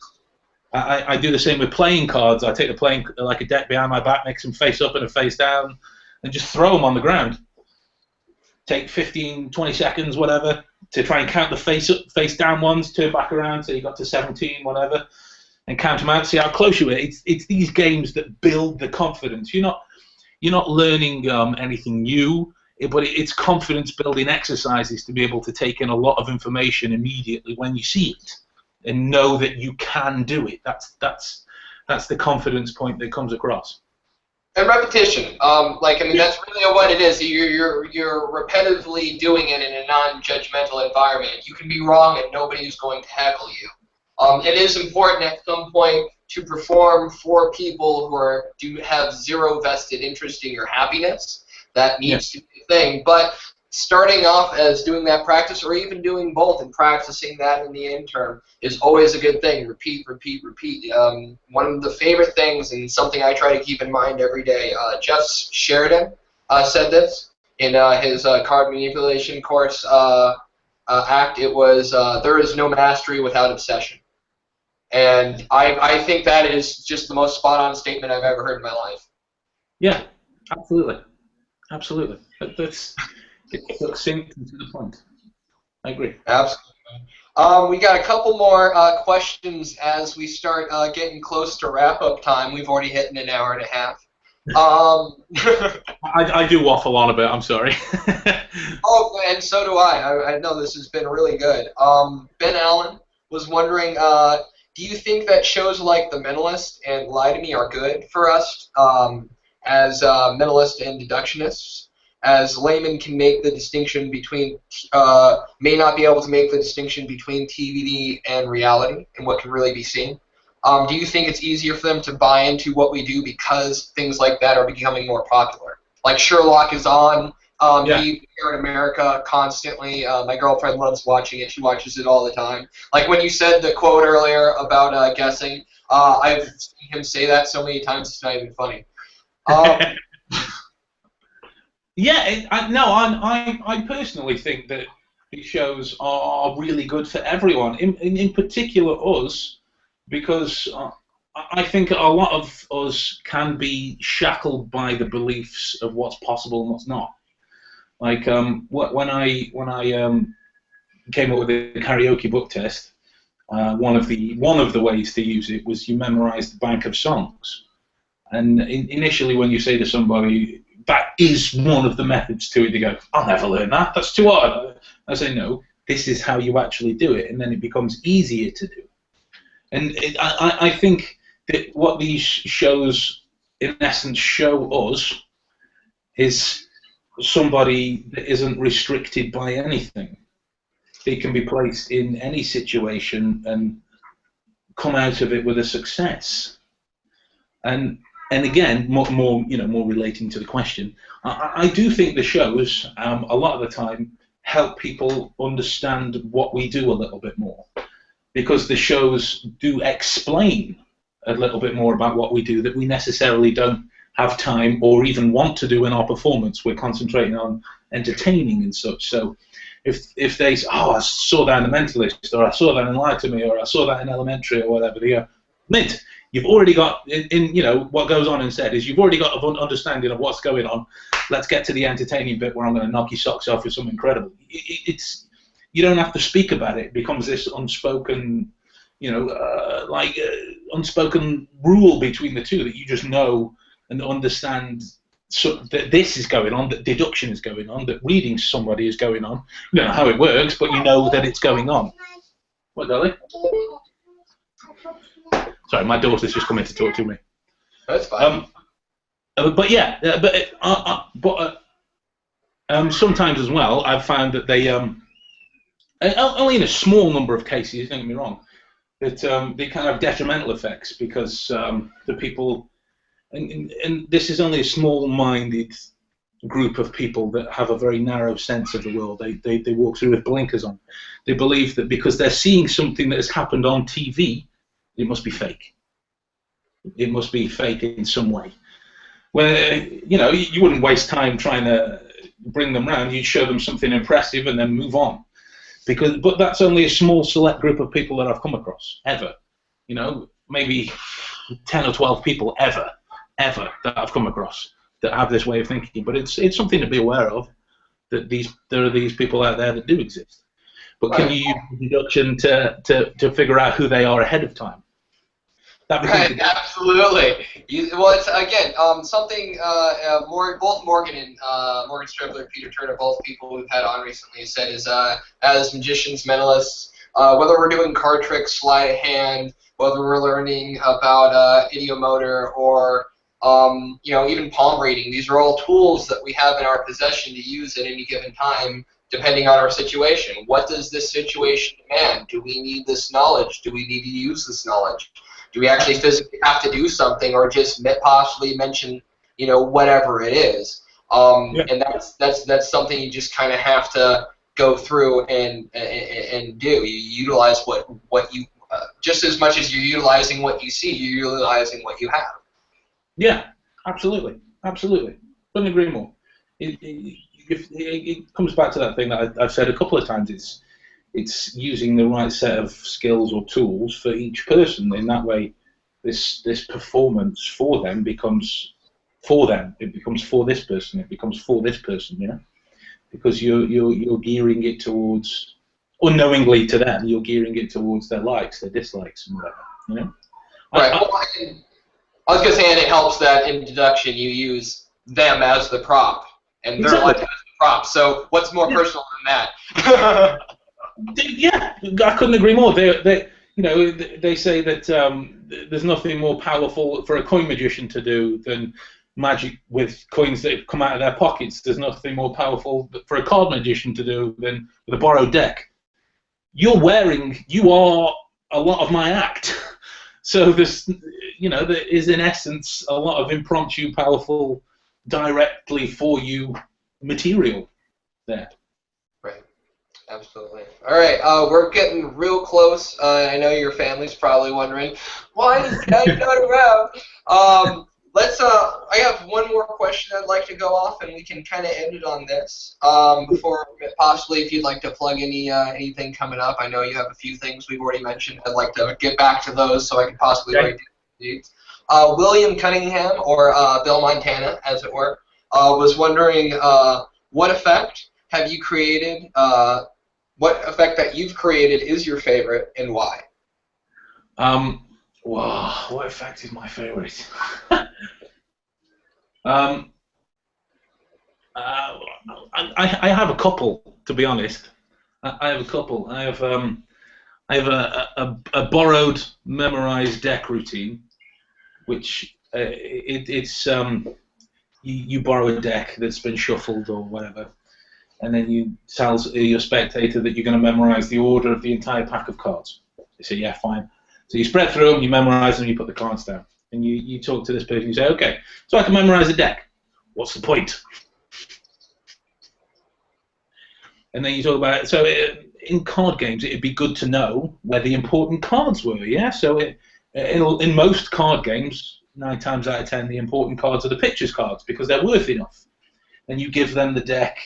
Speaker 2: I do the same with playing cards. I take the playing, like a deck behind my back, make them face up and a face down, and just throw them on the ground. Take 15, 20 seconds, whatever, to try and count the face down ones, turn back around, so you got to 17, whatever, and count them out, see how close you are. It's these games that build the confidence. You're not learning anything new, but it's confidence-building exercises to be able to take in a lot of information immediately when you see it and know that you can do it. That's the confidence point that comes across. And repetition, that's really what it is. You're repetitively doing it in a non-judgmental environment. You can be wrong, and nobody is going to heckle you. It is important at some point to perform for people who do have zero vested interest in your happiness. That needs to be a thing. But starting off as doing that practice, or even doing both and practicing that in the interim, is always a good thing. Repeat, repeat, repeat. One of the favorite things, and something I try to keep in mind every day, Jeff Sheridan said this in his card manipulation course act. It was, there is no mastery without obsession. And I think that is just the most spot-on statement I've ever heard in my life. Yeah, absolutely. Absolutely. That's succinct and to the point. I agree. Absolutely. We got a couple more questions as we start getting close to wrap-up time. We've already hit an hour and a half. I do waffle on a bit, I'm sorry. Oh, and so do I. I know this has been really good. Ben Allen was wondering, do you think that shows like The Mentalist and Lie to Me are good for us as mentalists and deductionists? As laymen can make the distinction between, may not be able to make the distinction between TV and reality and what can really be seen. Do you think it's easier for them to buy into what we do because things like that are becoming more popular? Like Sherlock is on here in America constantly. My girlfriend loves watching it. She watches it all the time. Like when you said the quote earlier about guessing, I've seen him say that so many times it's not even funny. I personally think that these shows are really good for everyone, in particular us, because I think a lot of us can be shackled by the beliefs of what's possible and what's not. Like when I came up with the karaoke book test, one of the ways to use it was you memorize the bank of songs, and initially when you say to somebody, that is one of the methods to it, they go, I'll never learn that, that's too hard. I say, no, this is how you actually do it, and then it becomes easier to do. And I think that what these shows, in essence, show us is somebody that isn't restricted by anything. They can be placed in any situation and come out of it with a success. And again, more relating to the question, I do think the shows a lot of the time help people understand what we do a little bit more, because the shows do explain a little bit more about what we do that we necessarily don't have time or even want to do in our performance. We're concentrating on entertaining and such. So if they say, oh, I saw that in The Mentalist, or I saw that in Lie to Me, or I saw that in Elementary, or whatever, they go, Mint, you've already got, what goes on instead is you've already got an understanding of what's going on. Let's get to the entertaining bit where I'm going to knock your socks off with something incredible. You don't have to speak about it. It becomes this unspoken, unspoken rule between the two that you just know and understand, so that this is going on, that deduction is going on, that reading somebody is going on. You don't know how it works, but you know that it's going on. What, darling? Sorry, my daughter's just come in to talk to me.
Speaker 1: That's fine.
Speaker 2: But yeah, sometimes as well, I've found that they, only in a small number of cases, don't get me wrong, that they can have detrimental effects, because the people, and this is only a small-minded group of people that have a very narrow sense of the world. They walk through with blinkers on. They believe that because they're seeing something that has happened on TV, it must be fake. It must be fake in some way. Where, you wouldn't waste time trying to bring them round. You'd show them something impressive and then move on. But that's only a small select group of people that I've come across, ever. Maybe 10 or 12 people ever that I've come across that have this way of thinking. But it's something to be aware of, that there are these people out there that do exist. But can you use deduction to figure out who they are ahead of time?
Speaker 1: Right, absolutely. It's again something both Morgan and Morgan Stribler, Peter Turner, both people we've had on recently, said is as magicians, mentalists, whether we're doing card tricks, sleight of hand, whether we're learning about idiomotor or even palm reading, these are all tools that we have in our possession to use at any given time, depending on our situation. What does this situation demand? Do we need this knowledge? Do we need to use this knowledge? Do we actually physically have to do something, or just possibly mention, whatever it is? And that's something you just kind of have to go through and do. You utilize what you just as much as you're utilizing what you see, you're utilizing what you have.
Speaker 2: Yeah, absolutely. Couldn't agree more. It comes back to that thing that I've said a couple of times. It's using the right set of skills or tools for each person. In that way, this performance for them becomes for them. It becomes for this person. It becomes for this person. Because you're gearing it towards, unknowingly to them, you're gearing it towards their likes, their dislikes, and whatever.
Speaker 1: Right. I was gonna say, and it helps that in deduction you use them as the prop and their life as the prop. So what's more personal than that?
Speaker 2: Yeah, I couldn't agree more. They say that there's nothing more powerful for a coin magician to do than magic with coins that come out of their pockets. There's nothing more powerful for a card magician to do than with a borrowed deck. You are a lot of my act. So there is in essence a lot of impromptu, powerful, directly for you material there. Right.
Speaker 1: Absolutely. All right, we're getting real close. I know your family's probably wondering, why is Dad not around? I have one more question I'd like to go off, and we can kind of end it on this. Before, possibly, if you'd like to plug anything coming up. I know you have a few things we've already mentioned. I'd like to get back to those so I can possibly write these. William Cunningham, or Bill Montana, as it were, was wondering what effect have you created? What effect that you've created is your favorite, and why?
Speaker 2: Wow, what effect is my favorite? I have a couple, to be honest. I have a couple. I have a borrowed, memorized deck routine, which it's you borrow a deck that's been shuffled or whatever, and then you tell your spectator that you're going to memorize the order of the entire pack of cards. They say, yeah, fine. So you spread through them, you memorize them, you put the cards down. And you talk to this person, you say, okay, so I can memorize a deck. What's the point? And then you talk about it. So in card games, it'd be good to know where the important cards were, yeah? So in most card games, 9 times out of 10, the important cards are the pictures cards because they're worth enough. And you give them the deck,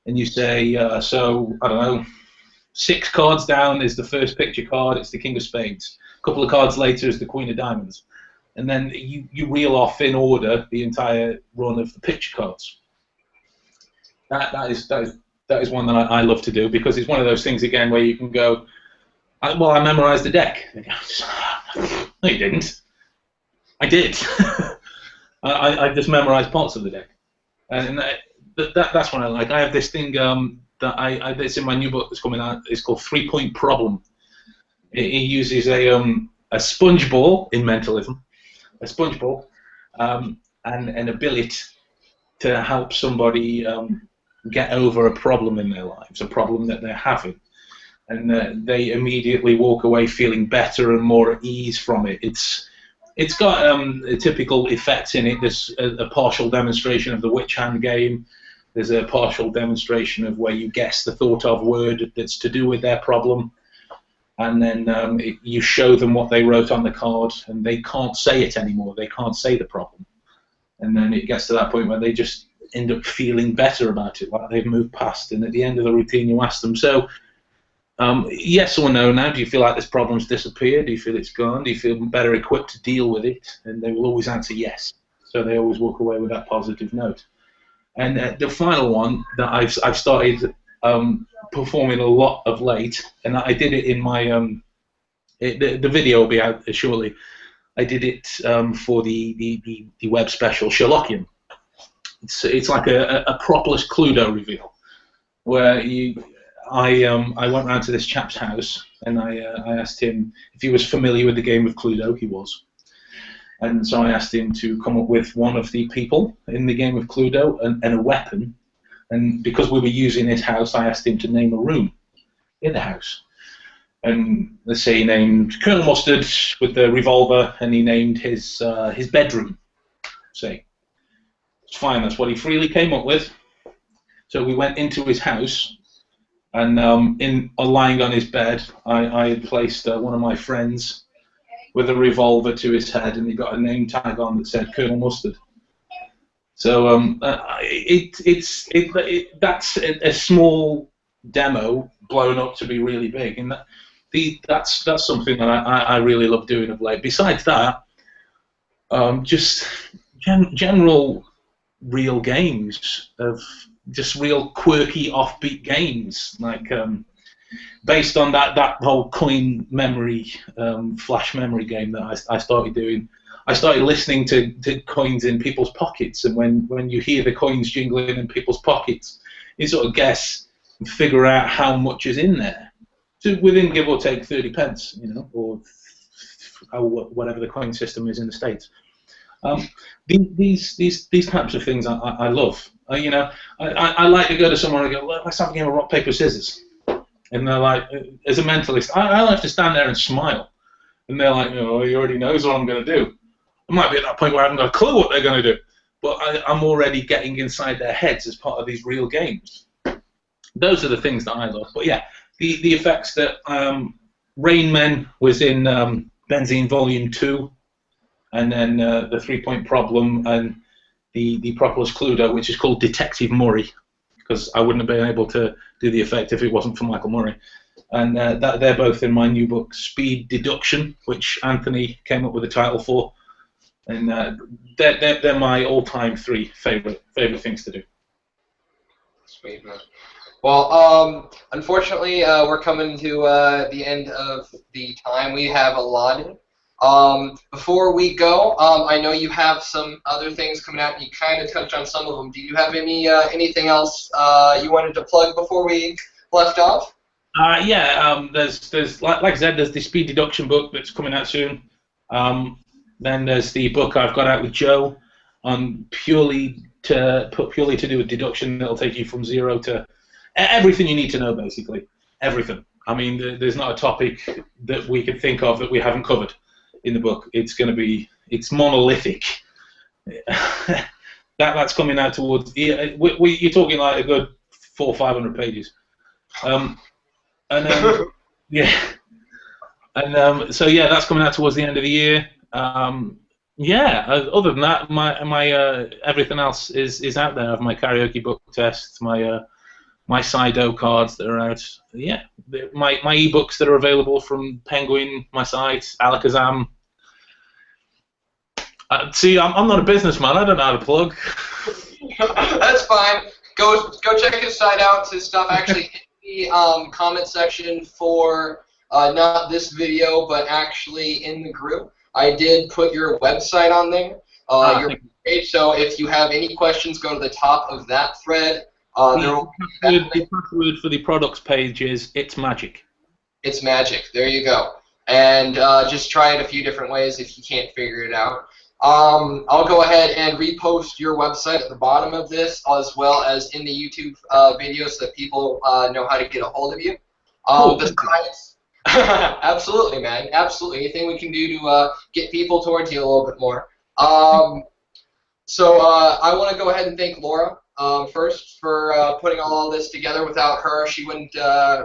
Speaker 2: and you say, so, I don't know, 6 cards down is the first picture card, it's the King of Spades. A couple of cards later is the Queen of Diamonds. And then you reel off in order the entire run of the picture cards. That is one that I love to do because it's one of those things, again, where you can go, well, I memorized the deck. No, you didn't. I did. I just memorized parts of the deck. And that's what I like. I have this thing that it's in my new book that's coming out. It's called 3-Point Problem. It uses a sponge ball in mentalism, a sponge ball, and an ability to help somebody get over a problem in their lives, a problem that they're having, and they immediately walk away feeling better and more at ease from it. It's got typical effects in it. There's a partial demonstration of the witch hand game. There's a partial demonstration of where you guess the thought of word that's to do with their problem. And then you show them what they wrote on the card, and they can't say it anymore. They can't say the problem. And then it gets to that point where they just end up feeling better about it, like they've moved past. And at the end of the routine, you ask them, so, yes or no now, do you feel like this problem's disappeared? Do you feel it's gone? Do you feel better equipped to deal with it? And they will always answer yes. So they always walk away with that positive note. And the final one that I've started performing a lot of late, and I did it in my the video will be out shortly. I did it for the web special Sherlockian. It's like a propolis Cluedo reveal, where I went round to this chap's house and I asked him if he was familiar with the game of Cluedo. He was. And so I asked him to come up with one of the people in the game of Cluedo and a weapon. And because we were using his house, I asked him to name a room in the house. And let's say he named Colonel Mustard with the revolver, and he named his bedroom. Say, it's fine. That's what he freely came up with. So we went into his house, and lying on his bed, I had placed one of my friends with a revolver to his head, and he got a name tag on that said Colonel Mustard. So that's a small demo blown up to be really big, and that's something that I really love doing of late. Besides that, just general real games of just real quirky offbeat games, like based on that whole coin memory, flash memory game that I started doing. I started listening to coins in people's pockets, and when you hear the coins jingling in people's pockets, you sort of guess and figure out how much is in there. So within give or take 30 pence, you know, or whatever the coin system is in the States. These types of things I love. You know, I like to go to someone and go, let's have a game of rock, paper, scissors. And they're like, as a mentalist, I like to stand there and smile. And they're like, oh, he already knows what I'm going to do. I might be at that point where I haven't got a clue what they're going to do. But I'm already getting inside their heads as part of these real games. Those are the things that I love. But yeah, the effects that Rain Men was in Benzene Volume 2, and then the 3-Point Problem, and the Propolis Cluedo, which is called Detective Murray, because I wouldn't have been able to do the effect if it wasn't for Michael Murray. And they're both in my new book, Speed Deduction, which Anthony came up with a title for. And they're my all-time 3 favorite things to do.
Speaker 1: Sweet, man. Well, unfortunately, we're coming to the end of the time we have allotted. Before we go, I know you have some other things coming out, and you kind of touched on some of them. Do you have anything else you wanted to plug before we left off?
Speaker 2: Yeah, there's like I said, there's the speed deduction book that's coming out soon. Then there's the book I've got out with Joe on purely to do with deduction. That'll take you from zero to everything you need to know, basically everything. I mean, there's not a topic that we can think of that we haven't covered in the book. It's monolithic. That's coming out towards you're talking like a good 400 or 500 pages. And yeah, and so yeah, that's coming out towards the end of the year. Yeah, other than that, my everything else is out there. I have my karaoke book tests, my Sido cards that are out. Yeah, my ebooks that are available from Penguin, my site, Alakazam. See, I'm not a businessman. I don't know how to plug.
Speaker 1: That's fine. Go check his site out. His stuff actually hit the comment section for not this video, but actually in the group. I did put your website on there, your page. So if you have any questions, go to the top of that thread.
Speaker 2: The password for the products page is "It's Magic."
Speaker 1: It's magic. There you go. And just try it a few different ways if you can't figure it out. I'll go ahead and repost your website at the bottom of this, as well as in the YouTube video, so that people know how to get a hold of you.
Speaker 2: Cool.
Speaker 1: Besides, absolutely, man. Absolutely. Anything we can do to get people towards you a little bit more. So I want to go ahead and thank Laura first for putting all this together. Without her, she wouldn't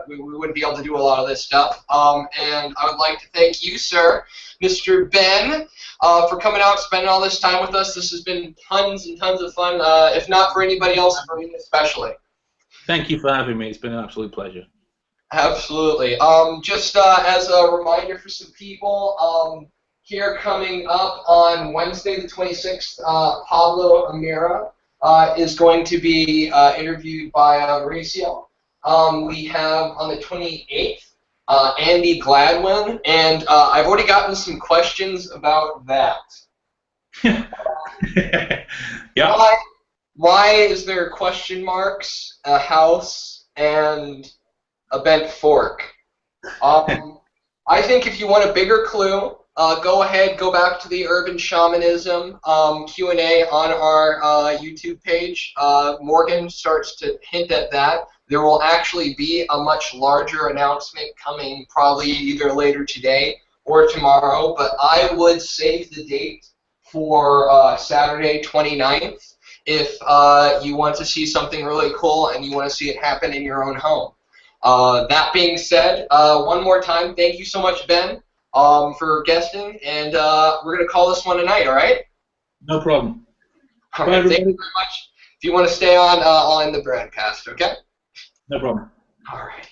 Speaker 1: we wouldn't be able to do a lot of this stuff. And I would like to thank you, sir, Mr. Ben, for coming out, spending all this time with us. This has been tons and tons of fun. If not for anybody else, for me especially.
Speaker 2: Thank you for having me. It's been an absolute pleasure.
Speaker 1: Absolutely. Just as a reminder for some people, here coming up on Wednesday the 26th, Pablo Amira is going to be interviewed by Mauricio. We have on the 28th Andy Gladwin, and I've already gotten some questions about that.
Speaker 2: Yeah.
Speaker 1: Why is there question marks, a house, and a bent fork? I think if you want a bigger clue, go ahead, go back to the Urban Shamanism Q&A on our YouTube page. Morgan starts to hint at that. There will actually be a much larger announcement coming probably either later today or tomorrow, but I would save the date for Saturday 29th if you want to see something really cool and you want to see it happen in your own home. That being said, one more time, thank you so much, Ben, for guesting, and we're going to call this one a night, all right?
Speaker 2: No problem.
Speaker 1: All right, thank you very much. If you want to stay on, I'll end the broadcast, okay?
Speaker 2: No problem.
Speaker 1: All right.